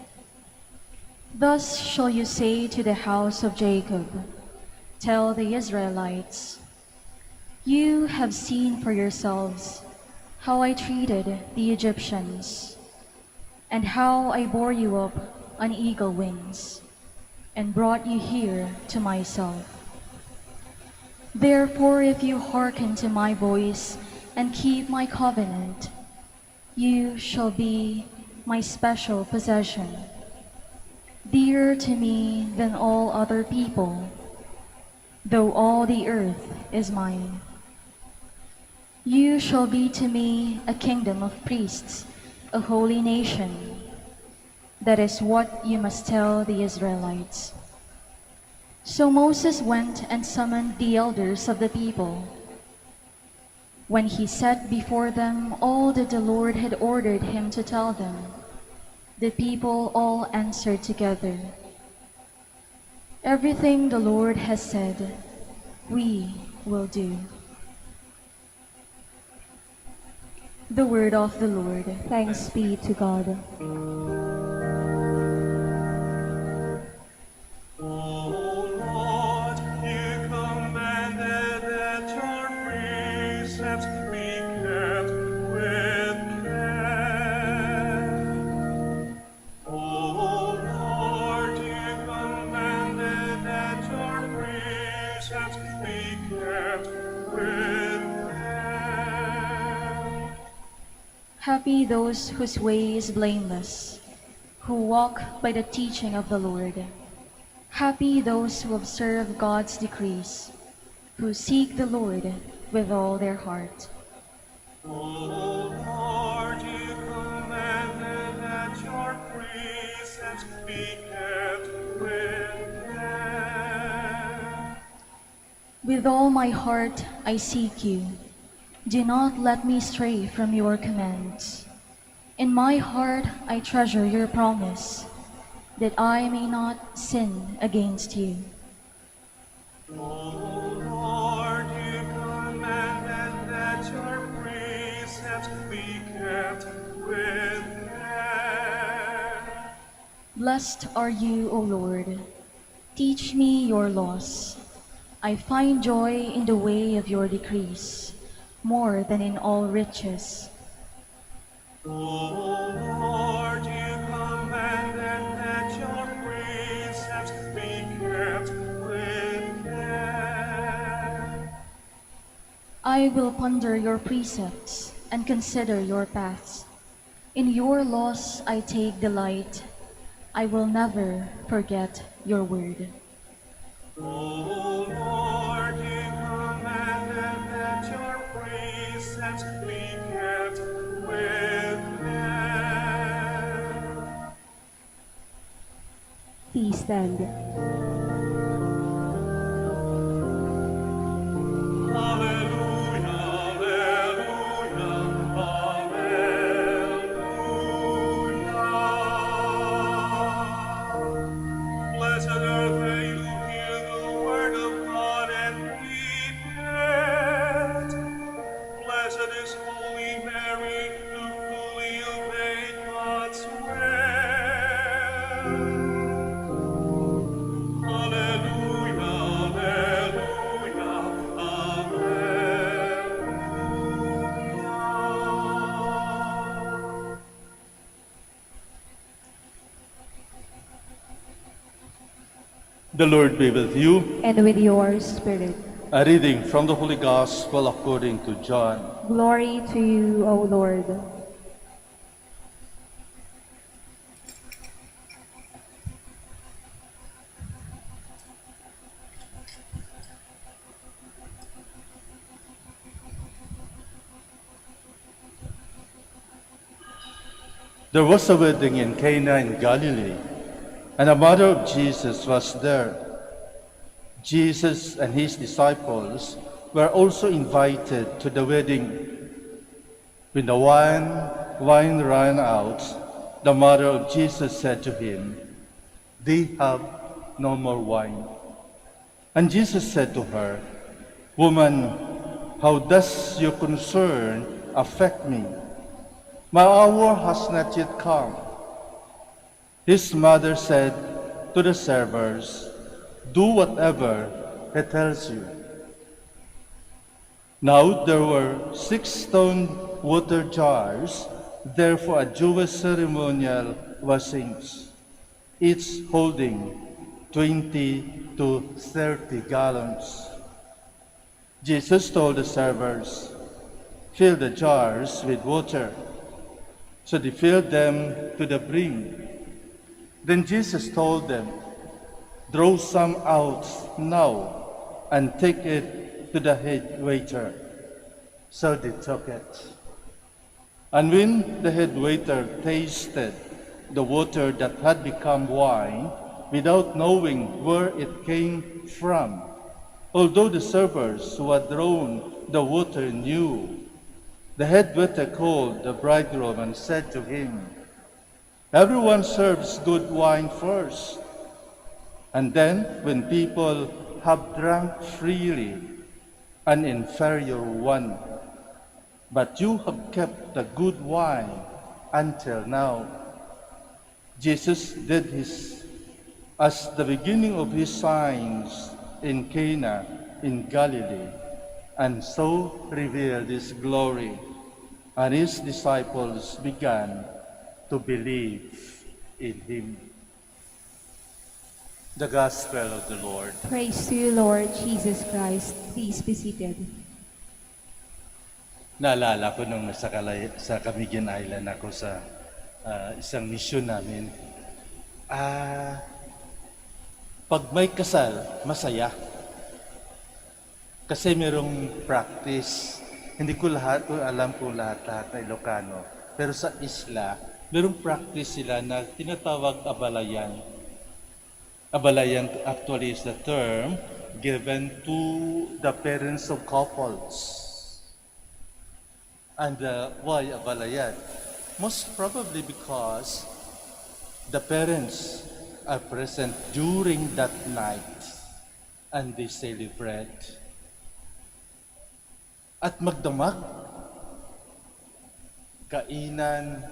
"Thus shall you say to the house of Jacob, tell the Israelites, you have seen for yourselves how I treated the Egyptians, and how I bore you up on eagle wings, and brought you here to myself. Therefore, if you hearken to my voice and keep my covenant, you shall be my special possession, dearer to me than all other people, though all the earth is mine. You shall be to me a kingdom of priests, a holy nation. That is what you must tell the Israelites." So Moses went and summoned the elders of the people. When he set before them all that the Lord had ordered him to tell them, the people all answered together, "Everything the Lord has said, we will do." The word of the Lord. Thanks be to God. O Lord, you commanded that your precepts be kept with care. O Lord, you commanded that your precepts be kept with care. Happy those whose way is blameless, who walk by the teaching of the Lord. Happy those who observe God's decrees, who seek the Lord with all their heart. O Lord, you commanded that your precepts be kept with care. With all my heart I seek you. Do not let me stray from your commands. In my heart I treasure your promise, that I may not sin against you. O Lord, you commanded that your precepts be kept with care. Blessed are you, O Lord. Teach me your laws. I find joy in the way of your decrees, more than in all riches. O Lord, you commanded that your precepts be kept with care. I will ponder your precepts and consider your paths. In your laws I take delight. I will never forget your word. O Lord, you commanded that your precepts be kept with care. Please stand. Alleluia, alleluia, alleluia. Blessed are they who hear the word of God and keep it. Blessed is Holy Mary, who fully obeyed God's will. Alleluia, alleluia, alleluia. The Lord be with you. and with your spirit. A reading from the Holy Gospel according to John. Glory to you, O Lord. There was a wedding in Cana in Galilee, and the mother of Jesus was there. Jesus and his disciples were also invited to the wedding. When the wine ran out, the mother of Jesus said to him, "They have no more wine." And Jesus said to her, "Woman, how does your concern affect me? My hour has not yet come." His mother said to the servers, "Do whatever he tells you." Now there were 6 stone water jars there for a Jewish ceremonial washings, each holding 20 to 30 gallons. Jesus told the servers, "Fill the jars with water." So they filled them to the brim. Then Jesus told them, "Draw some out now and take it to the head waiter." So they took it. And when the head waiter tasted the water that had become wine, without knowing where it came from, although the servers who had drawn the water knew, the head waiter called the bridegroom and said to him, "Everyone serves good wine first, and then when people have drunk freely, an inferior one. But you have kept the good wine until now." Jesus did as the beginning of his signs in Cana in Galilee, and so revealed his glory, and his disciples began to believe in him. The Gospel of the Lord. Praise to you, Lord Jesus Christ. Please be seated. Naalala ko nung sa Camiguin Island ako sa isang misyon namin. Pag may kasal, masaya. Kasi merong practice. Hindi ko alam kung lahat na Ilocano. Pero sa isla, merong practice sila na tinatawag abalayan. Abalayan actually is the term given to the parents of couples. And why abalayan? Most probably because the parents are present during that night and they celebrate. At magdamag, kainan,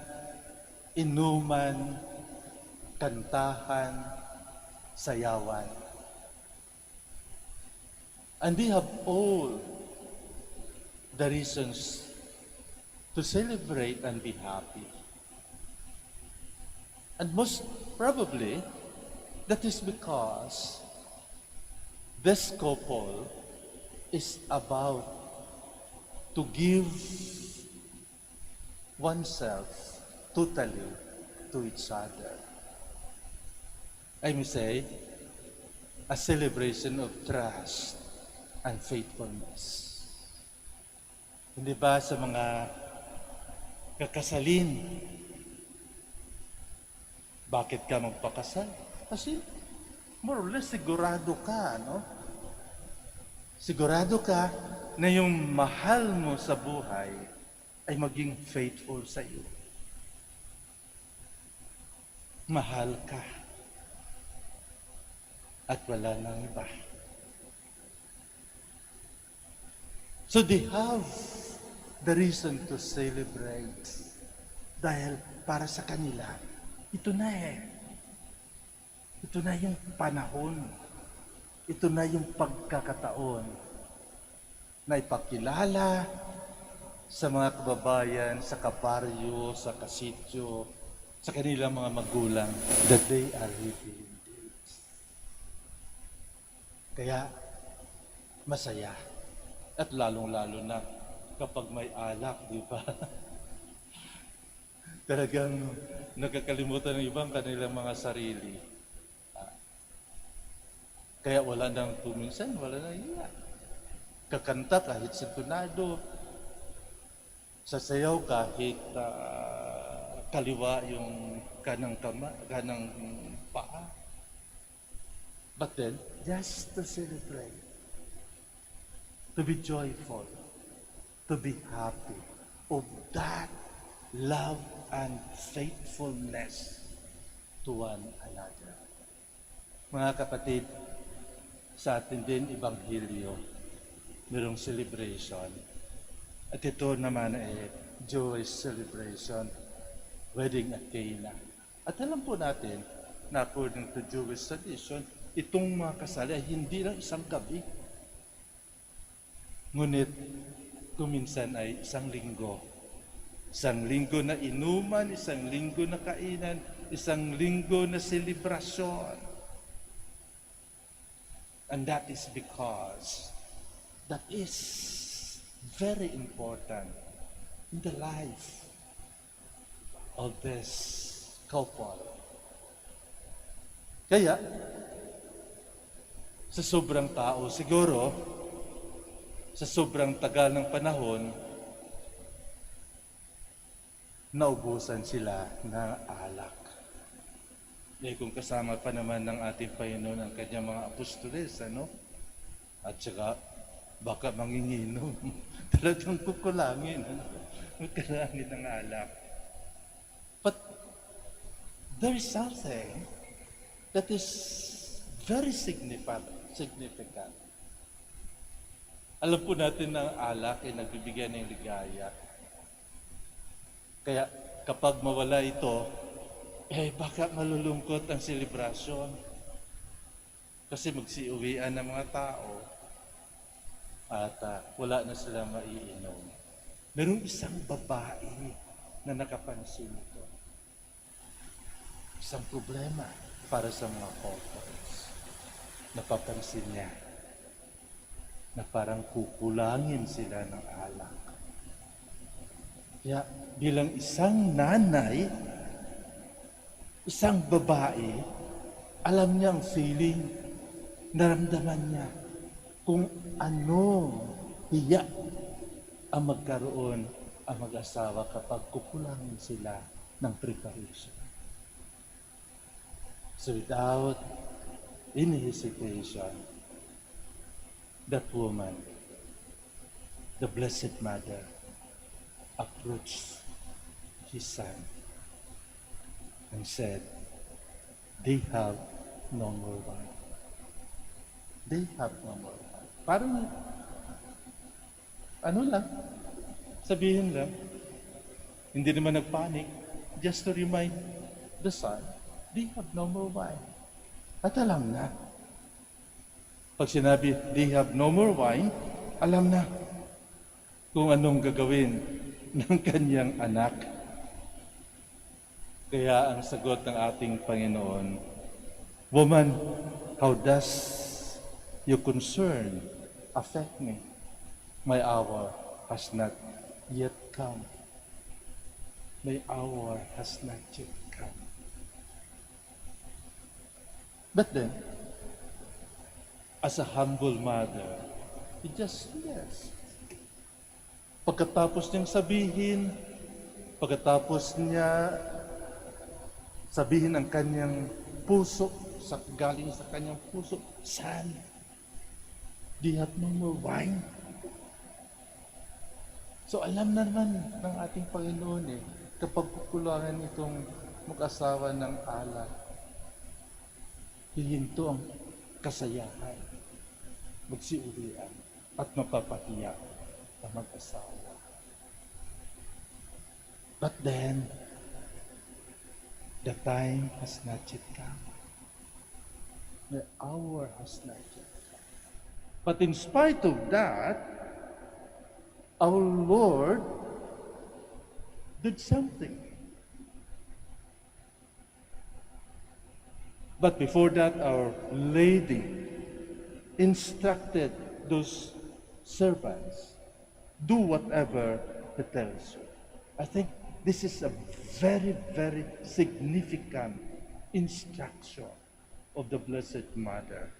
inuman, kantahan, sayawan. And they have all the reasons to celebrate and be happy. And most probably, that is because this couple is about to give oneself totally to each other. I may say, a celebration of trust and faithfulness. Hindi ba sa mga kakasalin, bakit ka magpakasal? Kasi more or less sigurado ka, no? Sigurado ka na yung mahal mo sa buhay ay maging faithful sa iyo. Mahal ka. At wala nang iba. So they have the reason to celebrate. Dahil para sa kanila, ito na eh. Ito na yung panahon. Ito na yung pagkakataon na ipakilala sa mga kababayan, sa kabaryo, sa kasityo, sa kanilang mga magulang that they are living. Kaya masaya. At lalong-lalo na kapag may alak, di ba? Talagang nakakalimutan ng ibang kanilang mga sarili. Kaya wala nang tuminsan, wala nang iya. Kakanta kahit sintonado, sasayaw kahit kaliwa yung kanang paa. But then, just to celebrate, to be joyful, to be happy of that love and faithfulness to one another. Mga kapatid, sa atin din Ebanghelyo, mayroong celebration. At ito naman ay Jewish celebration, wedding at Cana. At alam po natin na according to Jewish tradition, itong mga kasal ay hindi lang isang gabi. Ngunit kuminsan ay isang linggo. Isang linggo na inuman, isang linggo na kainan, isang linggo na selebrasyon. And that is because that is very important in the life of this couple. Kaya, sa sobrang tao siguro, sa sobrang tagal ng panahon, naubusan sila ng alak. Eh kung kasama pa naman ng ating Panginoon ang kanyang mga apostoles, At saka, baka manginginom. Talagang kukulangin. Kukulangin ng alak. But there is something that is very significant. Alam po natin na ang alak ay nagbibigay ng ligaya. Kaya kapag mawala ito, baka malulungkot ang selebrasyon. Kasi magsiuwian ng mga tao at wala na sila maiinom. Merong isang babae na nakapansin ito. Isang problema para sa mga couples. Napapansin niya na parang kukulangin sila ng alak. Kaya bilang isang nanay, isang babae, alam niya ang feeling, naramdaman niya kung anong hiya ang magkaroon ang mag-asawa kapag kukulangin sila ng preparation. So without any hesitation, that woman, the Blessed Mother, approached his son and said, they have no more wine. They have no more wine. Parang, sabihin lang, hindi naman nagpanik, just to remind the son, they have no more wine. At alam na, pag sinabi, they have no more wine, alam na kung anong gagawin ng kanyang anak. Kaya ang sagot ng ating Panginoon, woman, how does your concern affect me? My hour has not yet come. My hour has not yet come. But then, as a humble mother, he just, yes. Pagkatapos niyang sabihin, pagkatapos niya sabihin ang kanyang puso, galing sa kanyang puso, son, do you have no more wine? So alam na naman ng ating Panginoon kapag kukulangan itong mag-asawa ng alak, hihinto ang kasayahan, magsiuwian, at mapapahiya ang mag-asawa. But then, the time has not yet come. The hour has not yet come. But in spite of that, our Lord did something. But before that, Our Lady instructed those servants, do whatever he tells you. I think this is a very, very significant instruction of the Blessed Mother.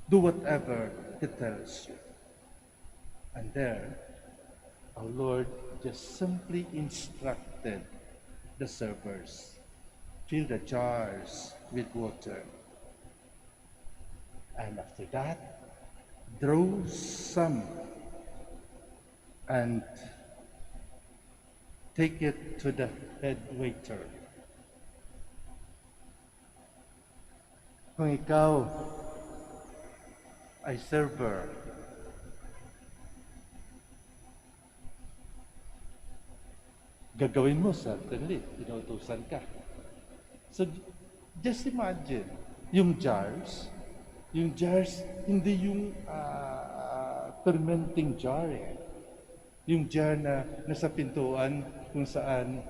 Do whatever he tells you. And there, our Lord just simply instructed the servers, fill the jars with water. And after that, draw some and take it to the head waiter. Kung ikaw ay server, gagawin mo certainly, inuutusan ka. So, just imagine, yung jars, hindi yung fermenting jar eh. Yung jar na nasa pintuan kung saan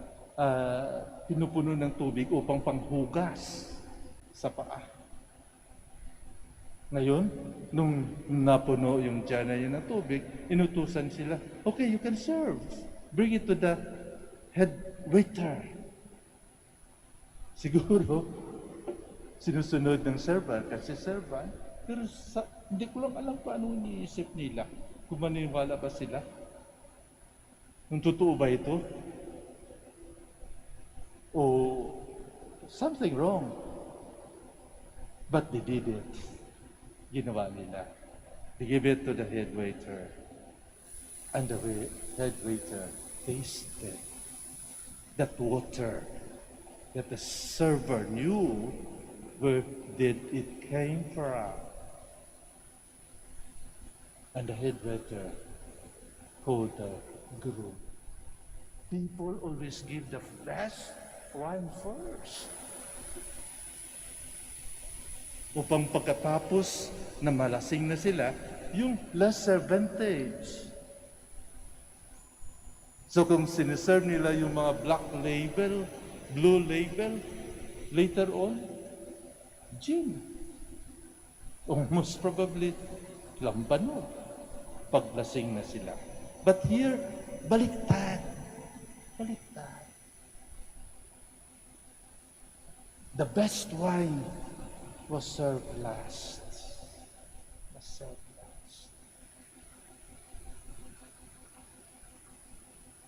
pinupuno ng tubig upang panghugas sa paa. Ngayon, nung napuno yung jar na yun ng tubig, inutusan sila, okay, you can serve. Bring it to the head waiter. Siguro, sinusunod ng servant kasi servant, pero hindi ko lang alam paano iniisip nila. Kung maniniwala ba sila? Kung totoo ba ito? O something wrong. But they did it. Ginawa nila. They gave it to the head waiter. And the head waiter tasted that water that the server knew where did it came from. And the head waiter called the groom. People always give the best wine first. Upang pagkatapos na malasing na sila, yung lesser vintage. So kung siniserve nila yung mga black label, blue label, later on, gin. Or most probably, lambanog. Paglasing na sila. But here, baliktad. Baliktad. The best wine was served last. Was served last.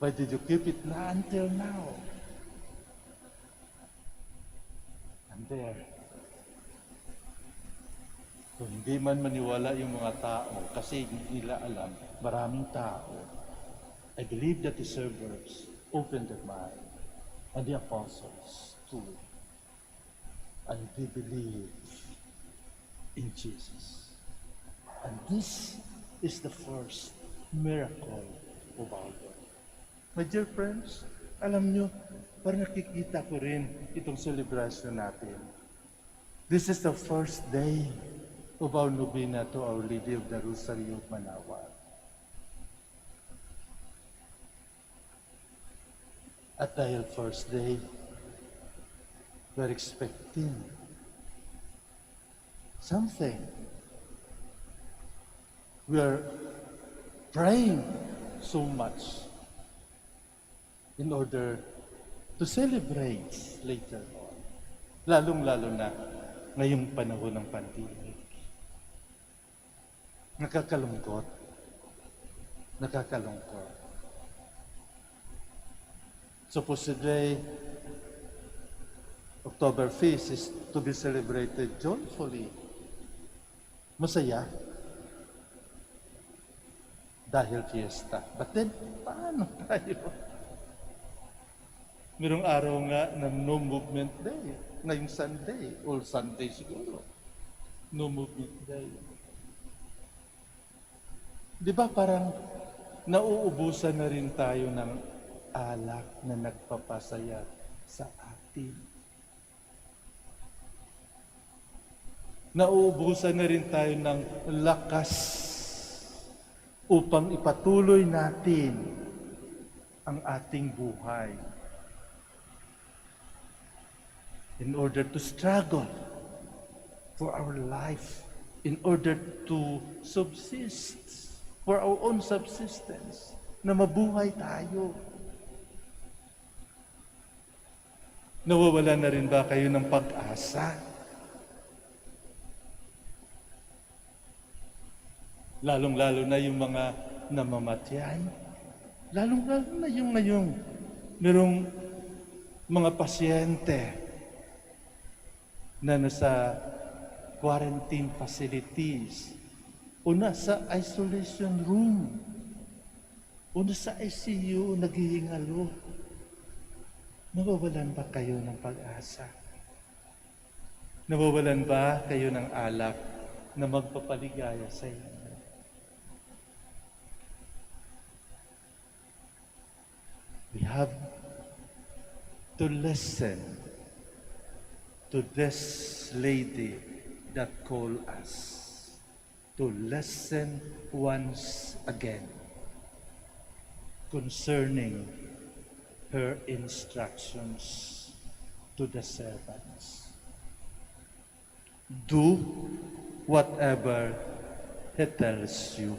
Why did you keep it na until now? And there, kung hindi man maniwala yung mga tao, kasi hindi nila alam, maraming tao, I believe that the servers opened their mind, and the apostles too, and they believe in Jesus. And this is the first miracle of our Lord. My dear friends, alam nyo, parang nakikita ko rin itong celebration natin. This is the first day of our Novena to Our Lady of the Rosary of Manaoag. At dahil first day, we're expecting something. We are praying so much in order to celebrate later on. Lalong-lalo na ngayong panahon ng pandemic. Nakakalungkot. Nakakalungkot. Supposedly, October Feast is to be celebrated joyfully. Masaya. Dahil fiesta. But then, paano tayo? Merong araw nga na no movement day. Ngayong Sunday, or Sunday siguro. No movement day. Di ba parang nauubusan na rin tayo ng alak na nagpapasaya sa atin? Nauubusan na rin tayo ng lakas upang ipatuloy natin ang ating buhay in order to struggle for our life in order to subsist, for our own subsistence, na mabuhay tayo. Nawawala na rin ba kayo ng pag-asa? Lalong-lalo na yung mga namamatyan. Lalong-lalo na yung ngayong merong mga pasyente na nasa quarantine facilities o nasa isolation room o nasa ICU naghihingalo. Nawawalan ba kayo ng pag-asa? Nawawalan ba kayo ng alak na magpapaligaya sa inyo? We have to listen to this lady that called us, to listen once again concerning her instructions to the servants. Do whatever he tells you.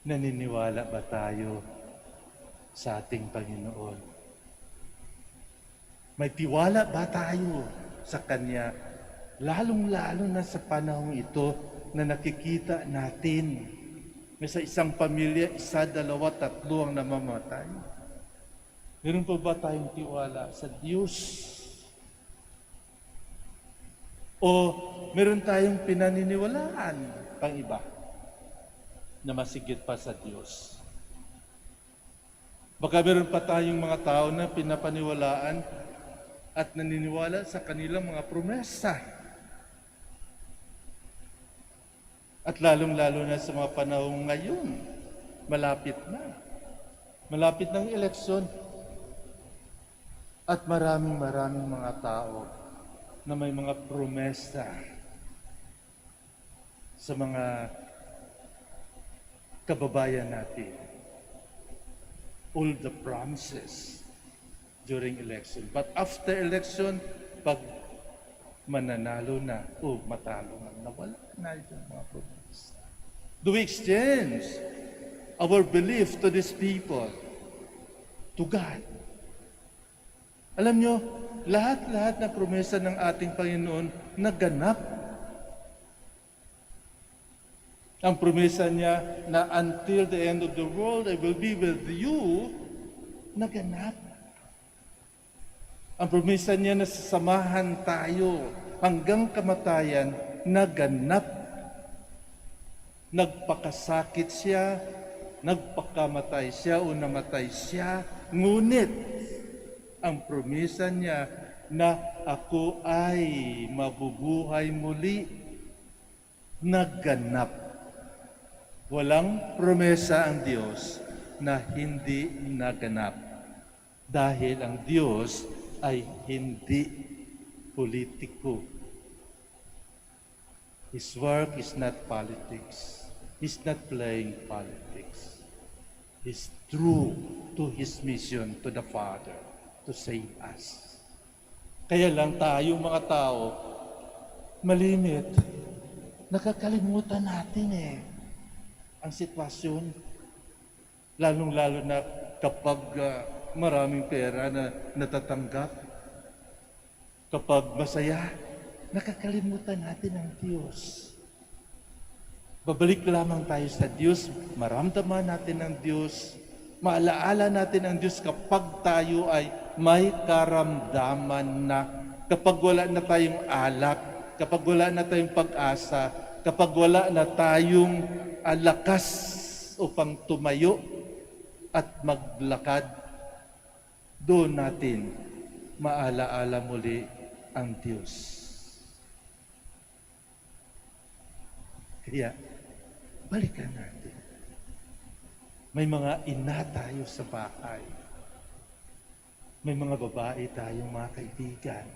Naniniwala ba tayo sa ating Panginoon? May tiwala ba tayo sa Kanya? Lalong-lalo na sa panahong ito na nakikita natin na sa isang pamilya, isa, dalawa, tatlo ang namamatay. Meron pa ba tayong tiwala sa Diyos? O meron tayong pinaniniwalaan pang iba na masigit pa sa Diyos? Baka meron pa tayong mga tao na pinapaniwalaan at naniniwala sa kanilang mga promesa. At lalong-lalo na sa mga panahong ngayon, malapit na. Malapit ng eleksyon. At maraming mga tao na may mga promesa sa mga kababayan natin. All the promises during election. But after election, pag mananalo na, o matalo na, nawala na yung mga promesa. Do we exchange our belief to these people, to God? Alam nyo, lahat-lahat na promesa ng ating Panginoon naganap. Ang promesa niya na until the end of the world, I will be with you, naganap. Ang promesa niya na sasamahan tayo hanggang kamatayan, naganap. Nagpakasakit siya, nagpakamatay siya o namatay siya, ngunit ang promesa niya na ako ay mabubuhay muli, naganap. Walang promesa ang Diyos na hindi naganap. Dahil ang Diyos ay hindi politiko. His work is not politics. He's not playing politics. He's true to His mission to the Father to save us. Kaya lang tayo mga tao, malimit, nakakalimutan natin ang sitwasyon, lalong-lalo na kapag maraming pera na natatanggap, kapag masaya, nakakalimutan natin ang Diyos. Babalik lamang tayo sa Diyos, maramdaman natin ang Diyos, maalaala natin ang Diyos kapag tayo ay may karamdaman na, kapag wala na tayong alak, kapag wala na tayong pag-asa, kapag wala na tayong lakas upang tumayo at maglakad, doon natin maalaala muli ang Diyos. Kaya, balikan natin. May mga ina tayo sa bahay. May mga babae tayong mga kaibigan.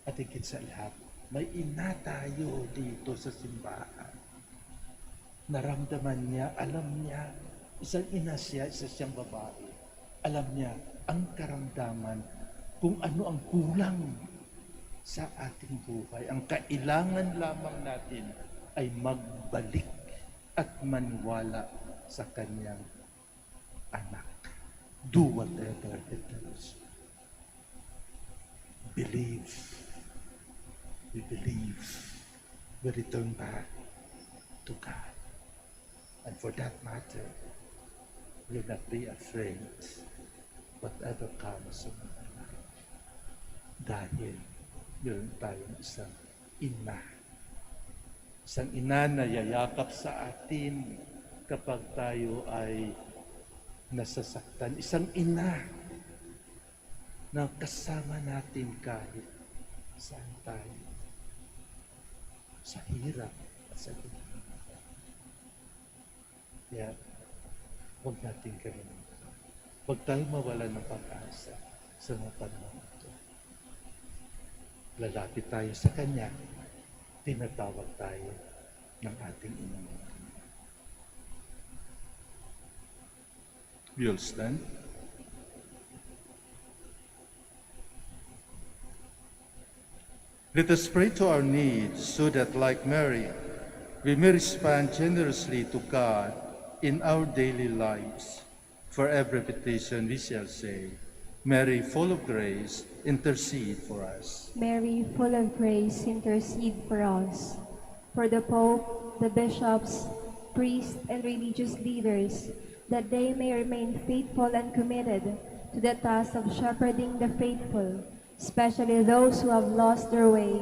At higit sa lahat, may ina tayo dito sa simbahan. Naramdaman niya, alam niya, isang ina siya, isa siyang babae. Alam niya ang karamdaman kung ano ang kulang sa ating buhay. Ang kailangan lamang natin ay magbalik at maniwala sa kanyang anak. Do whatever He tells you. Believe. We believe. We return back to God. And for that matter, will not be afraid whatever comes in our life. Dahil meron tayong isang ina. Isang ina na yayakap sa atin kapag tayo ay nasasaktan. Isang ina na kasama natin kahit saan tayo. Sa hirap at sa ganda. Kaya, huwag natin kalimutan. Huwag tayo mawala ng pag-asa sa mga panahon ito. Lalapit tayo sa Kanya, tinatawag tayo ng ating inang. We'll stand. Let us pray to our needs so that, like Mary, we may respond generously to God in our daily lives. For every petition we shall say, Mary, full of grace, intercede for us. Mary, full of grace, intercede for us. For the Pope, the bishops, priests, and religious leaders, that they may remain faithful and committed to the task of shepherding the faithful, especially those who have lost their way,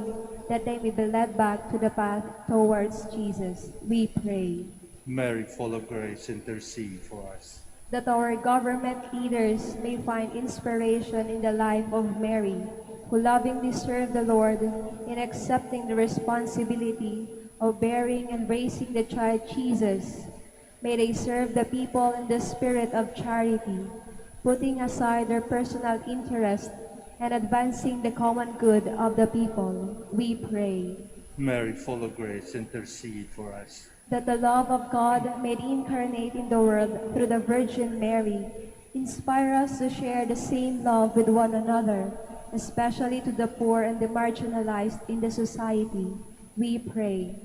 that they may be led back to the path towards Jesus. We pray. Mary, full of grace, intercede for us. That our government leaders may find inspiration in the life of Mary, who lovingly served the Lord in accepting the responsibility of bearing and raising the child Jesus. May they serve the people in the spirit of charity, putting aside their personal interest and advancing the common good of the people. We pray. Mary, full of grace, intercede for us. That the love of God made incarnate in the world through the Virgin Mary inspire us to share the same love with one another, especially to the poor and the marginalized in the society. We pray.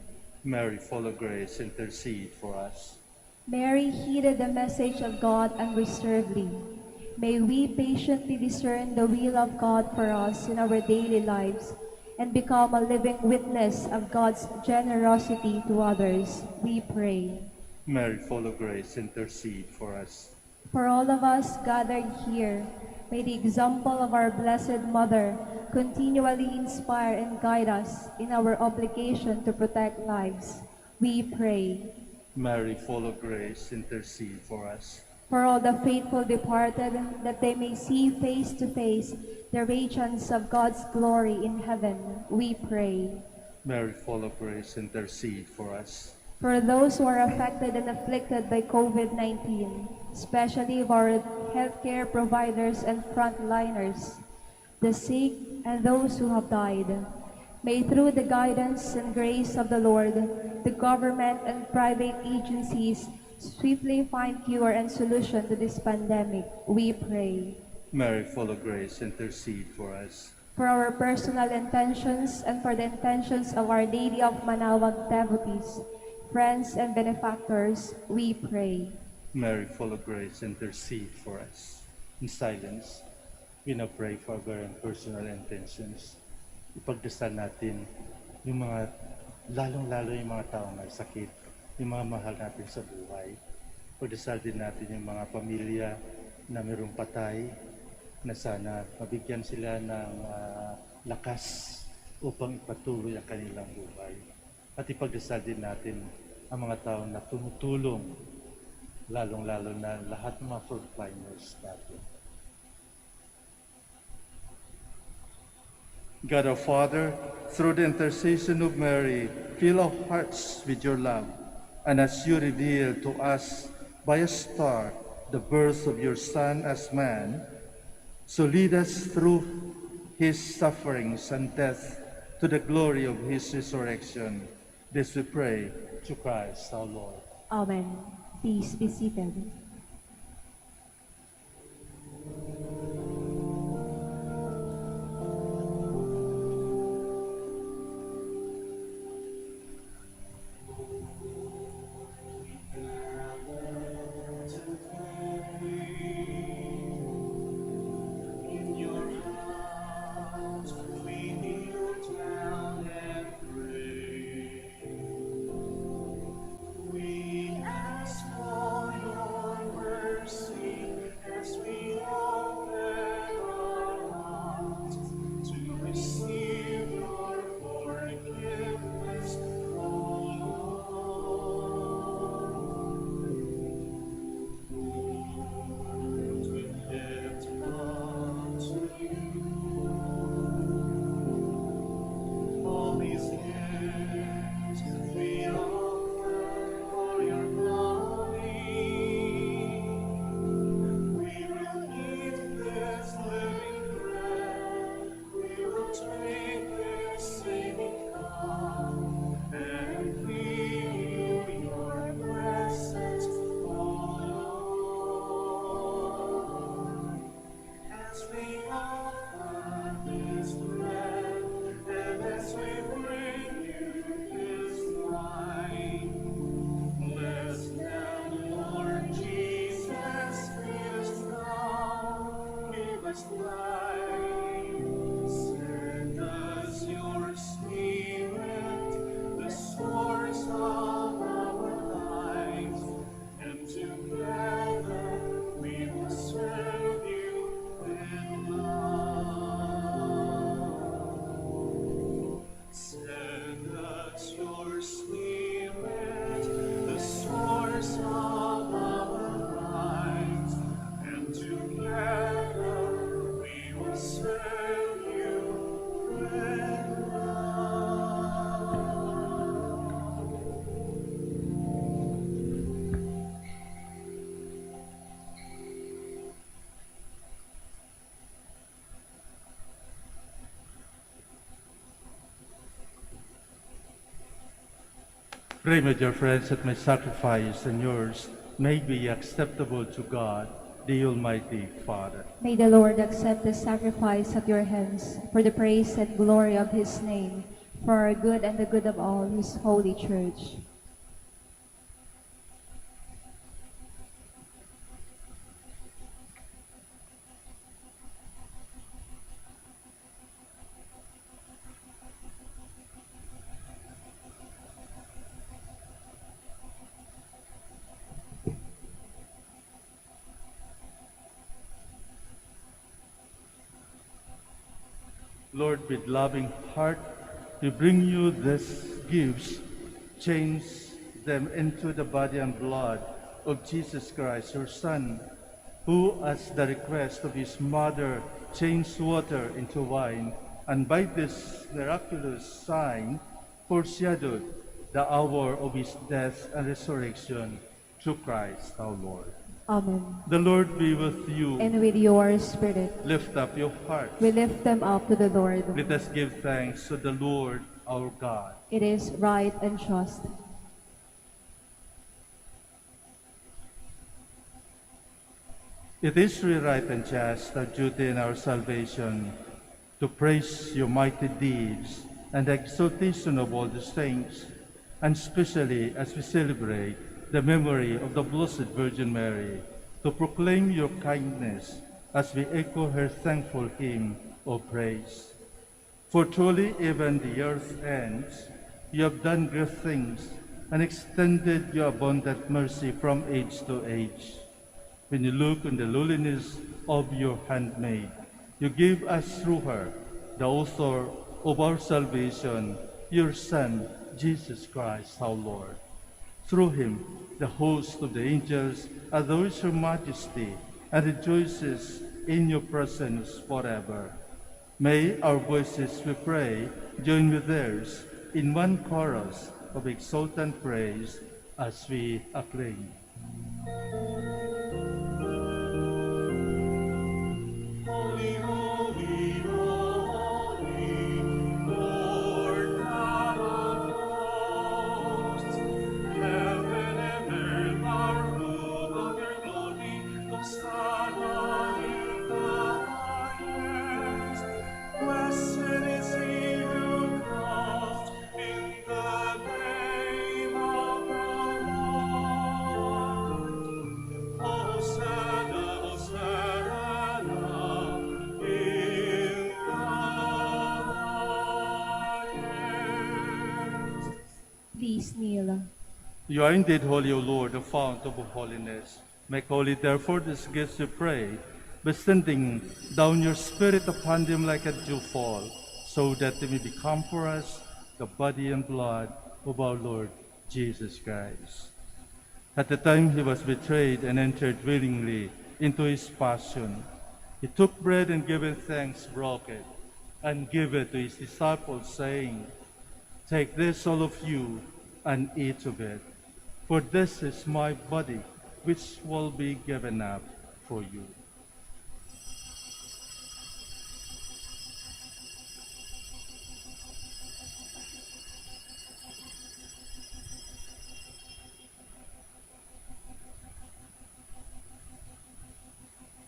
Mary, full of grace, intercede for us. Mary heeded the message of God unreservedly. May we patiently discern the will of God for us in our daily lives and become a living witness of God's generosity to others. We pray. Mary, full of grace, intercede for us. For all of us gathered here, may the example of our Blessed Mother continually inspire and guide us in our obligation to protect lives. We pray. Mary, full of grace, intercede for us. For all the faithful departed, that they may see face to face the radiance of God's glory in heaven, we pray. Mary, full of grace, intercede for us. For those who are affected and afflicted by COVID-19, especially of our healthcare providers and frontliners, the sick and those who have died, may through the guidance and grace of the Lord, the government and private agencies swiftly find cure and solution to this pandemic, we pray. Mary, full of grace, intercede for us. For our personal intentions and for the intentions of Our Lady of Manaoag devotees, friends and benefactors, we pray. Mary, full of grace, intercede for us. In silence, we now pray for our own personal intentions. Ipagdasal natin yung mga, lalong-lalo yung mga taong may sakit, yung mga mahal natin sa buhay. Pagdasal din natin yung mga pamilya na mayroong patay, na sana mabigyan sila ng lakas upang ipatuloy ang kanilang buhay. At ipagdasal din natin ang mga taong na tumutulong, lalong-lalo na lahat ng mga frontliners natin. God our Father, through the intercession of Mary, fill our hearts with your love. And as you reveal to us by a star the birth of your Son as man, so lead us through his sufferings and death to the glory of his resurrection. This we pray to Christ our Lord. Amen. Please be seated. we bring you this wine. Bless them, Lord Jesus, feed us now, give us life. Send us your Spirit, the source of our lives, and together we will serve you with love. Send us your Spirit, the source of our lives, and together we will serve you with love. Pray, my dear friends, that my sacrifice and yours may be acceptable to God, the Almighty Father. May the Lord accept the sacrifice at your hands for the praise and glory of his name, for our good and the good of all his holy church. Lord, with loving heart, we bring you these gifts, change them into the body and blood of Jesus Christ, your Son, who, as the request of his mother, changed water into wine, and by this miraculous sign foreshadowed the hour of his death and resurrection through Christ our Lord. Amen. The Lord be with you. And with your spirit, Lift up your hearts. we lift them up to the Lord. Let us give thanks to the Lord our God. It is right and just. It is really right and just, our duty and our salvation, to praise your mighty deeds and the exaltation of all the saints, and especially as we celebrate the memory of the Blessed Virgin Mary, to proclaim your kindness as we echo her thankful hymn of praise. For truly even the earth ends, you have done great things and extended your abundant mercy from age to age. When you look on the lowliness of your handmaid, you give us through her, the author of our salvation, your Son, Jesus Christ our Lord. Through him, the host of the angels adores your majesty and rejoices in your presence forever. May our voices, we pray, join with theirs in one chorus of exultant praise as we acclaim. Holy, holy, holy, Lord God of hosts, heaven and earth are full of your glory. Hosanna in the highest. Blessed is he who comes in the name of the Lord. Hosanna, Hosanna in the highest. Please kneel. You are indeed holy, O Lord, the fount of holiness. Make holy, therefore, these gifts, we pray, by sending down your Spirit upon them like a dewfall, so that they may become for us the body and blood of our Lord Jesus Christ. At the time he was betrayed and entered willingly into his passion, he took bread and giving thanks, broke it, and gave it to his disciples, saying, "Take this, all of you, and eat of it, for this is my body, which will be given up for you."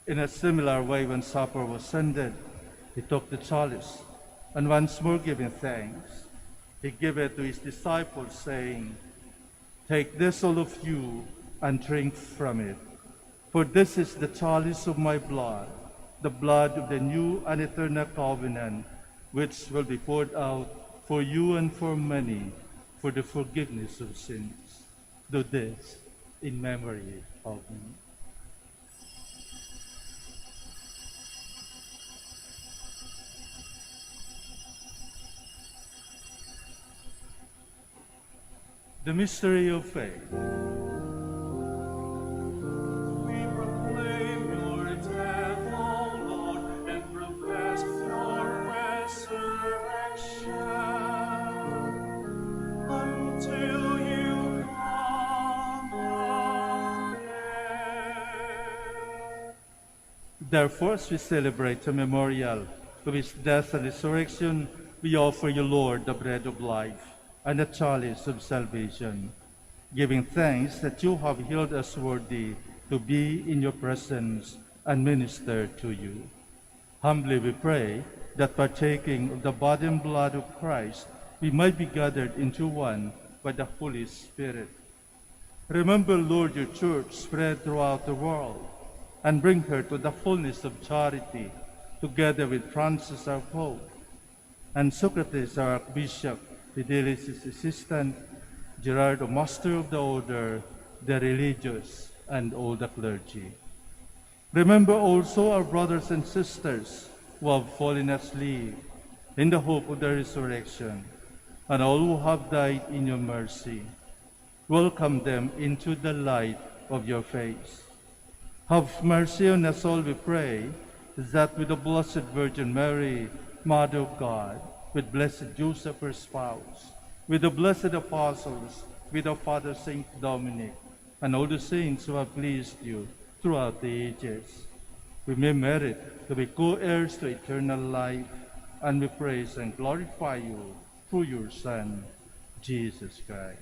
In a similar way, when supper was ended, he took the chalice, And once more giving thanks, he gave it to his disciples, saying, "Take this, all of you, and drink from it. For this is the chalice of my blood, the blood of the new and eternal covenant, which will be poured out for you and for many for the forgiveness of sins. Do this in memory of me." The mystery of faith. We proclaim your death, O Lord, and profess your resurrection until you come again. Therefore, as we celebrate the memorial of his death and resurrection, we offer you, Lord, the bread of life and the chalice of salvation, giving thanks that you have healed us worthy to be in your presence and minister to you. Humbly we pray that partaking of the body and blood of Christ, we might be gathered into one by the Holy Spirit. Remember, Lord, your church spread throughout the world, and bring her to the fullness of charity, together with Francis our Pope, and Socrates our Archbishop, Fidelis his assistant, Gerardo, Master of the Order, the religious, and all the clergy. Remember also our brothers and sisters who have fallen asleep in the hope of the resurrection, and all who have died in your mercy. Welcome them into the light of your face. Have mercy on us all, we pray, that with the Blessed Virgin Mary, Mother of God, with blessed Joseph, her spouse, with the blessed apostles, with our Father Saint Dominic, and all the saints who have pleased you throughout the ages, we may merit to be co-heirs to eternal life, and we praise and glorify you through your Son, Jesus Christ.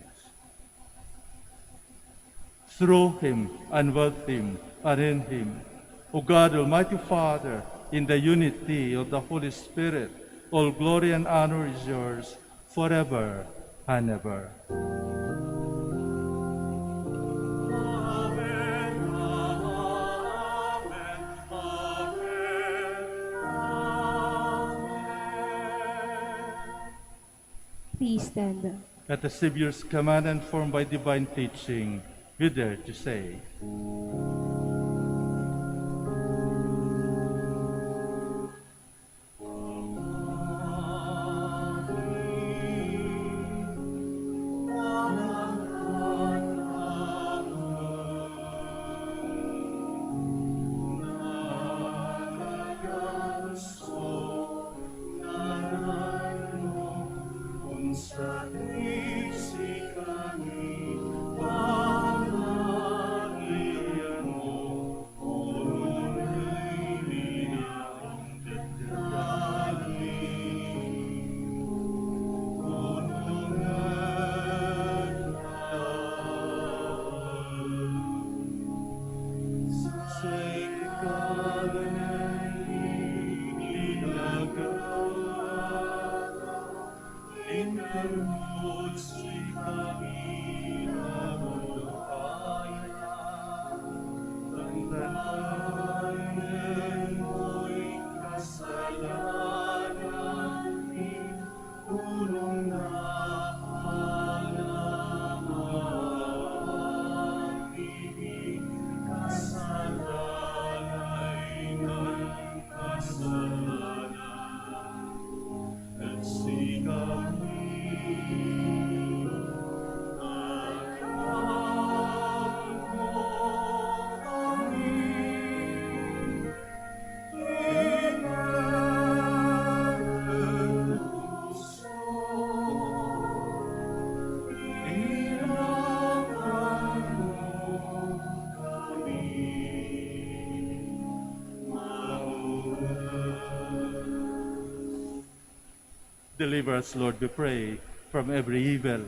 Through him, and with him, and in him, O God, Almighty Father, in the unity of the Holy Spirit, all glory and honor is yours forever and ever. Amen, amen, amen. Please stand. At the Savior's command and formed by divine teaching, we dare to say, deliver us, Lord, we pray, from every evil.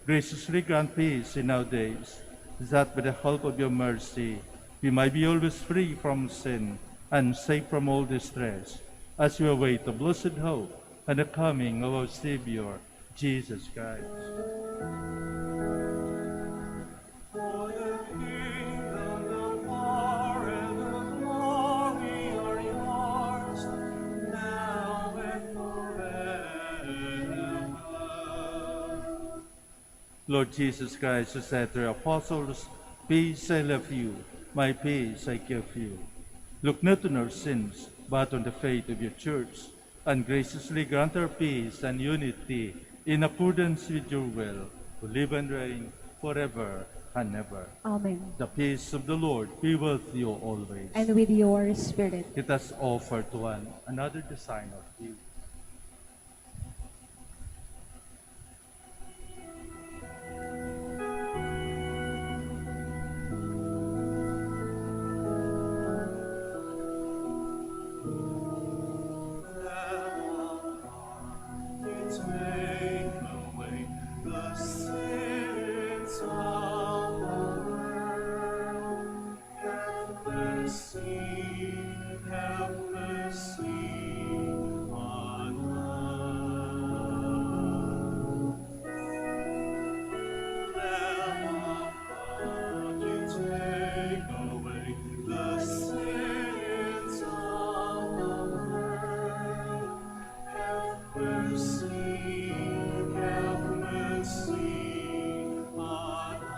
Graciously grant peace in our days, that by the help of your mercy we might be always free from sin and safe from all distress, as we await the blessed hope and the coming of our Savior, Jesus Christ. For the kingdom, the power, and the glory are yours, now and forever. Lord Jesus Christ, who said to your apostles, "Peace I leave you, my peace I give you." Look not on our sins, but on the faith of your church, and graciously grant her peace and unity in accordance with your will, who live and reign forever and ever. Amen. The peace of the Lord be with you always. And with your spirit. Let us offer to one another the sign of peace. Take away the sins of the world. Have mercy on us. Lamb of God, you take away the sins of the world. Have mercy on us.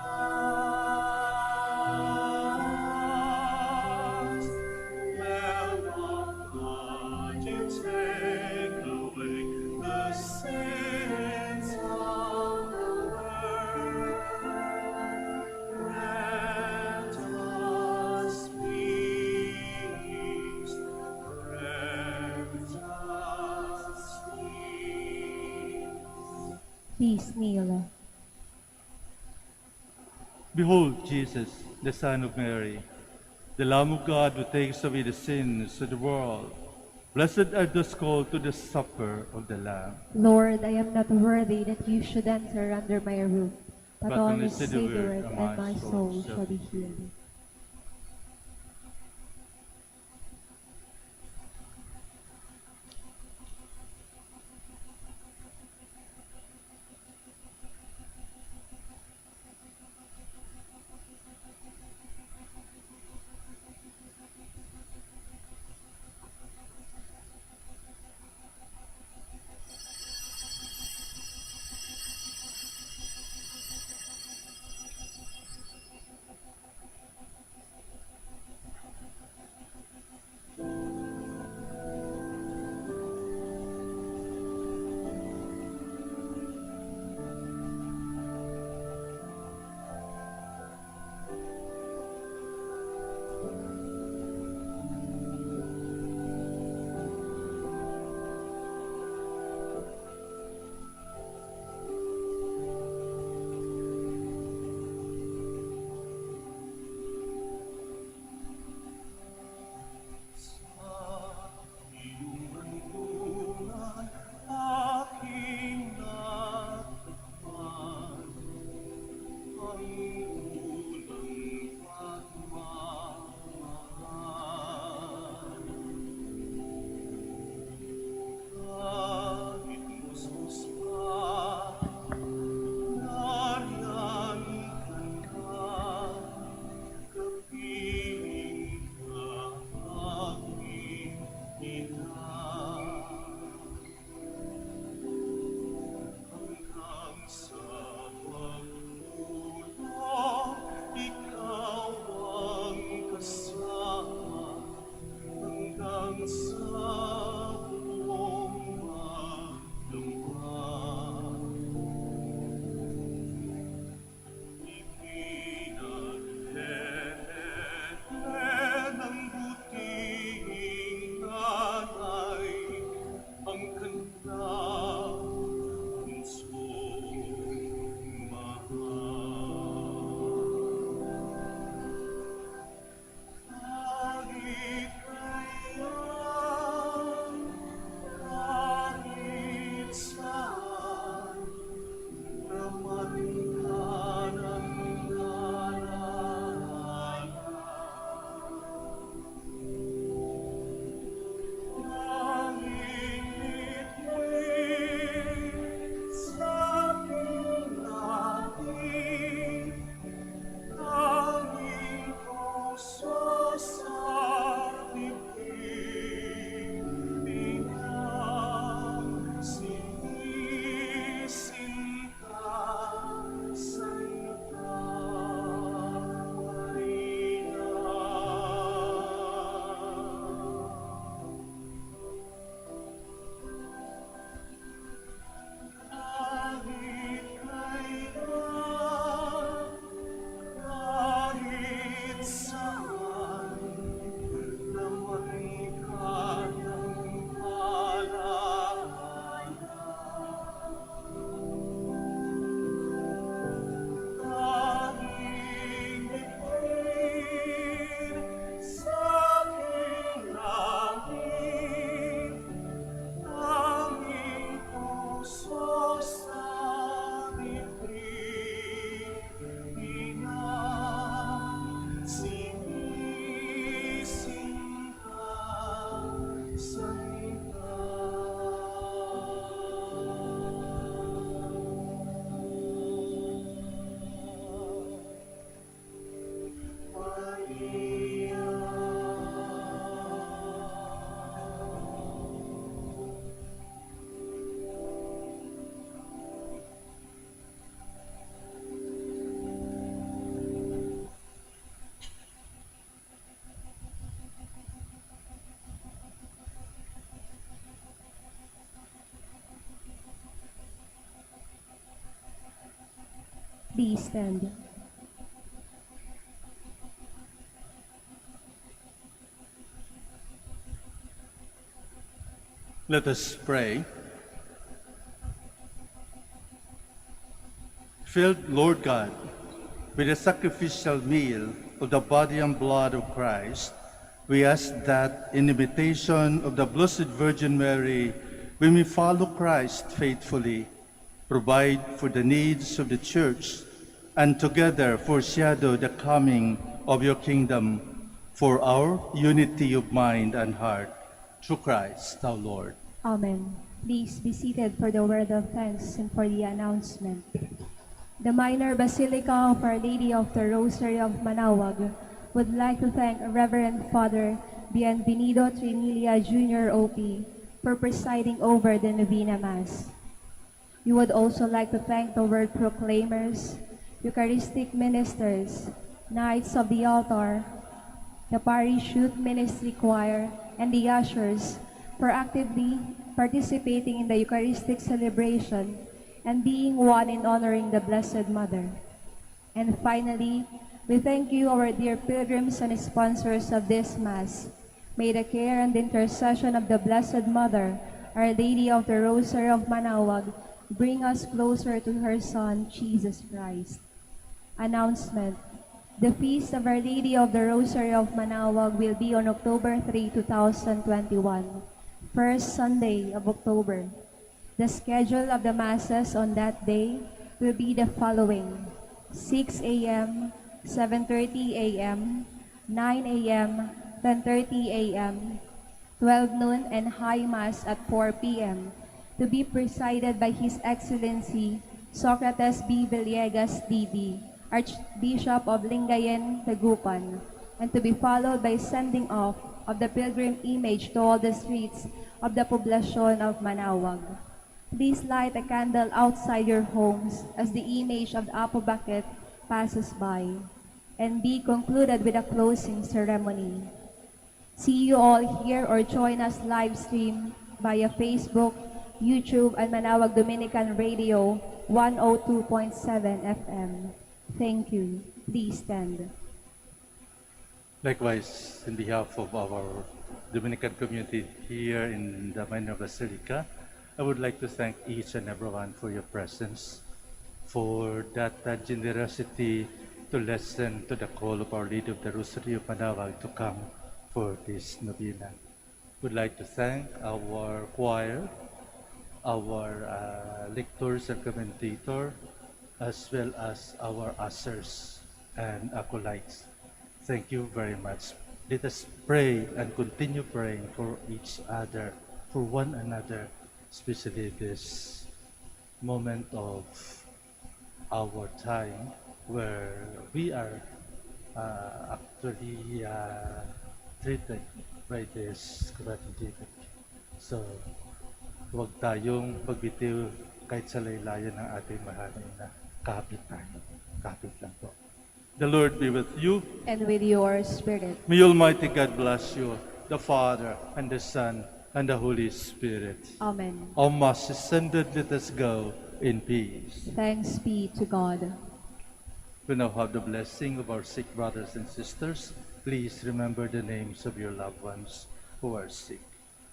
Lamb of God, you take away the sins of the world. Grant us peace. Grant us peace. Please kneel. Behold Jesus, the Son of Mary, the Lamb of God who takes away the sins of the world. Blessed are those called to the supper of the Lamb. Lord, I am not worthy that you should enter under my roof, but only say the word, and my soul shall be healed. Please stand. Let us pray. Filled, Lord God, with the sacrificial meal of the body and blood of Christ, we ask that in imitation of the Blessed Virgin Mary, we may follow Christ faithfully, provide for the needs of the Church, and together foreshadow the coming of your kingdom for our unity of mind and heart. Through Christ our Lord. Amen. Please be seated for the word of thanks and for the announcement. The Minor Basilica of Our Lady of the Rosary of Manaoag would like to thank Reverend Father Bienvenido Trinilia Jr. OP for presiding over the Novena Mass. We would also like to thank the word proclaimers, Eucharistic ministers, Knights of the Altar, the Parish Youth Ministry Choir, and the ushers for actively participating in the Eucharistic celebration and being one in honoring the Blessed Mother. And finally, we thank you, our dear pilgrims and sponsors of this Mass. May the care and intercession of the Blessed Mother, Our Lady of the Rosary of Manaoag, bring us closer to her Son, Jesus Christ. Announcement. The Feast of Our Lady of the Rosary of Manaoag will be on October 3, 2021, first Sunday of October. The schedule of the Masses on that day will be the following: 6 a.m., 7:30 a.m., 9 a.m., 10:30 a.m., 12 noon, and High Mass at 4 p.m. to be presided by His Excellency Socrates B. Villegas, D.D., Archbishop of Lingayen, Tagupan, and to be followed by sending off of the pilgrim image to all the streets of the poblacion of Manaoag. Please light a candle outside your homes as the image of the Apo Bakit passes by, and be concluded with a closing ceremony. See you all here or join us live stream via Facebook, YouTube, and Manaoag Dominican Radio 102.7 FM. Thank you. Please stand. Likewise, in behalf of our Dominican community here in the Minor Basilica, I would like to thank each and everyone for your presence, for that generosity to listen to the call of Our Lady of the Rosary of Manaoag to come for this novena. Would like to thank our choir, our lectors and commentator, as well as our ushers and acolytes. Thank you very much. Let us pray and continue praying for each other, for one another, especially this moment of our time where we are actually treated by this coronavirus. So, huwag tayong magbitiw kahit sa laylayan ng ating mahal na kapit tayo. Kapit lang po. The Lord be with you. And with your spirit. May Almighty God bless you, the Father, and the Son, and the Holy Spirit. Amen. All Mass is ended, let us go in peace. Thanks be to God. We now have the blessing of our sick brothers and sisters. Please remember the names of your loved ones who are sick.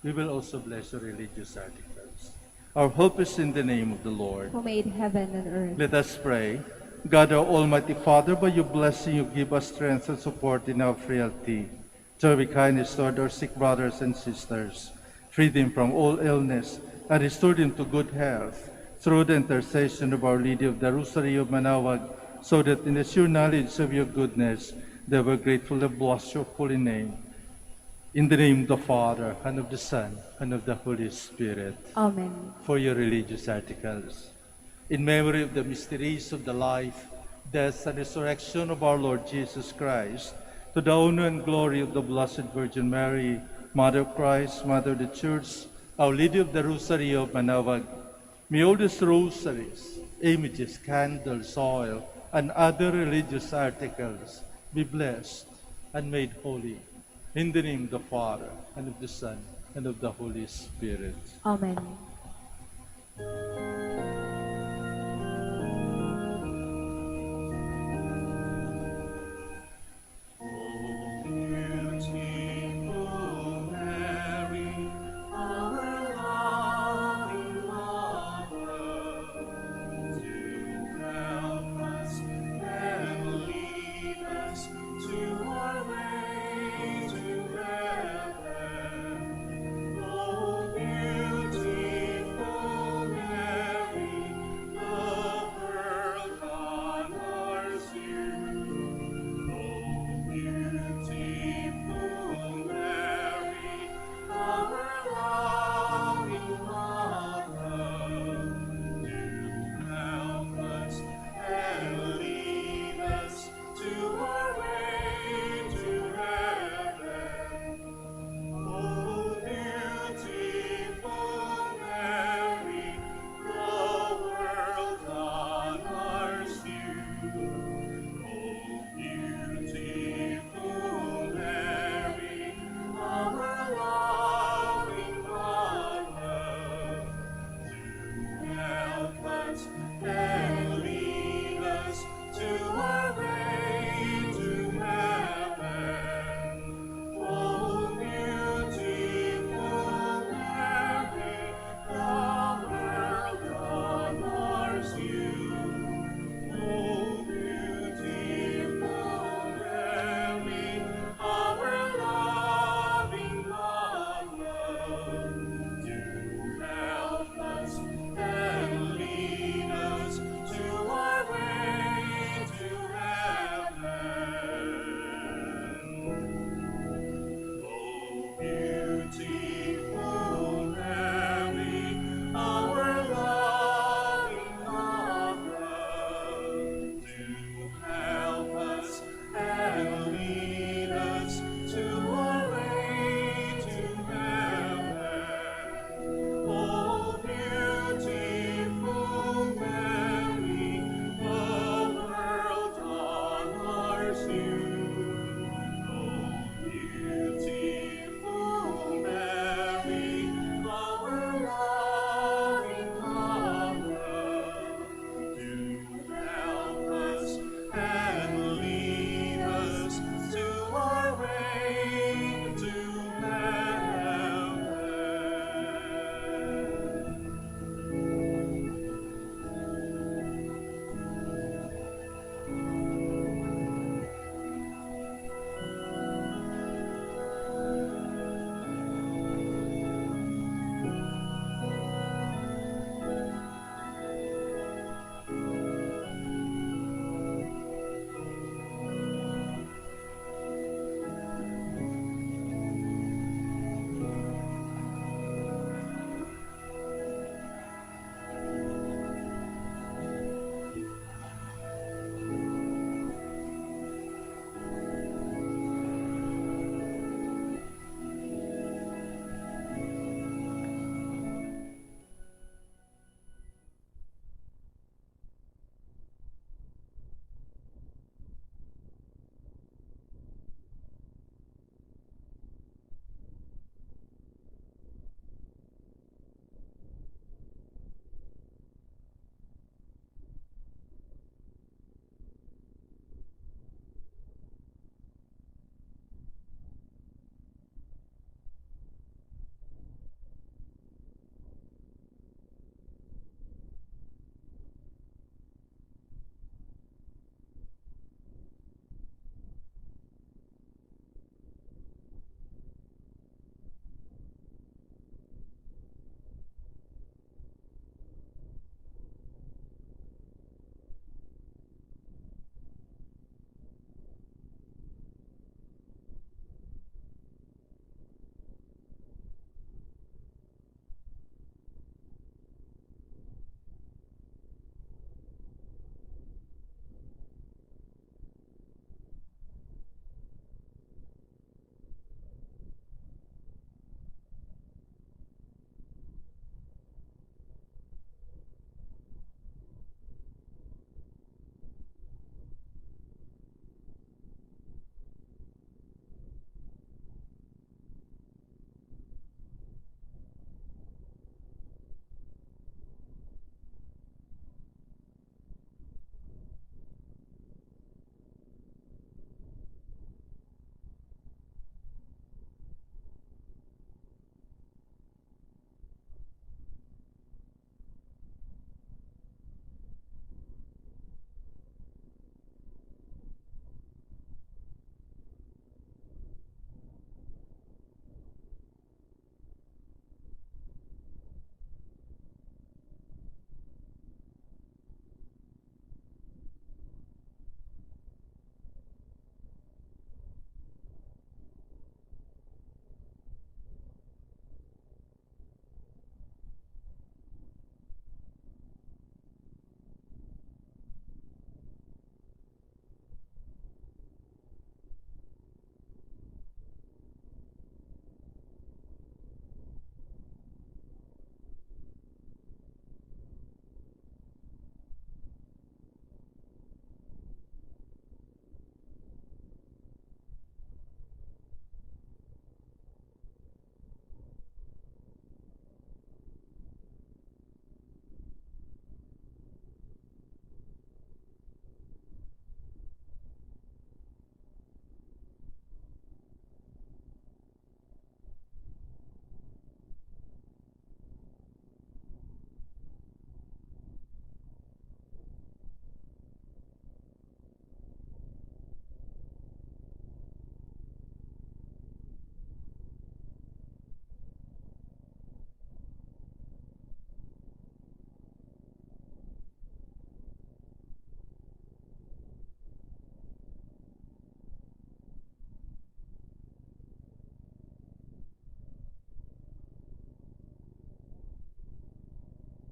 We will also bless your religious articles. Our hope is in the name of the Lord, Who made heaven and earth. Let us pray. God, our Almighty Father, by your blessing you give us strength and support in our frailty. Show we kindness toward our sick brothers and sisters. Free them from all illness and restore them to good health through the intercession of Our Lady of the Rosary of Manaoag, so that in the sure knowledge of your goodness they will gratefully bless your holy name. In the name of the Father, and of the Son, and of the Holy Spirit. Amen. For your religious articles. In memory of the mysteries of the life, death, and resurrection of our Lord Jesus Christ, to the honor and glory of the Blessed Virgin Mary, Mother of Christ, Mother of the Church, Our Lady of the Rosary of Manaoag, may all these rosaries, images, candles, oil, and other religious articles be blessed and made holy. In the name of the Father, and of the Son, and of the Holy Spirit. Amen.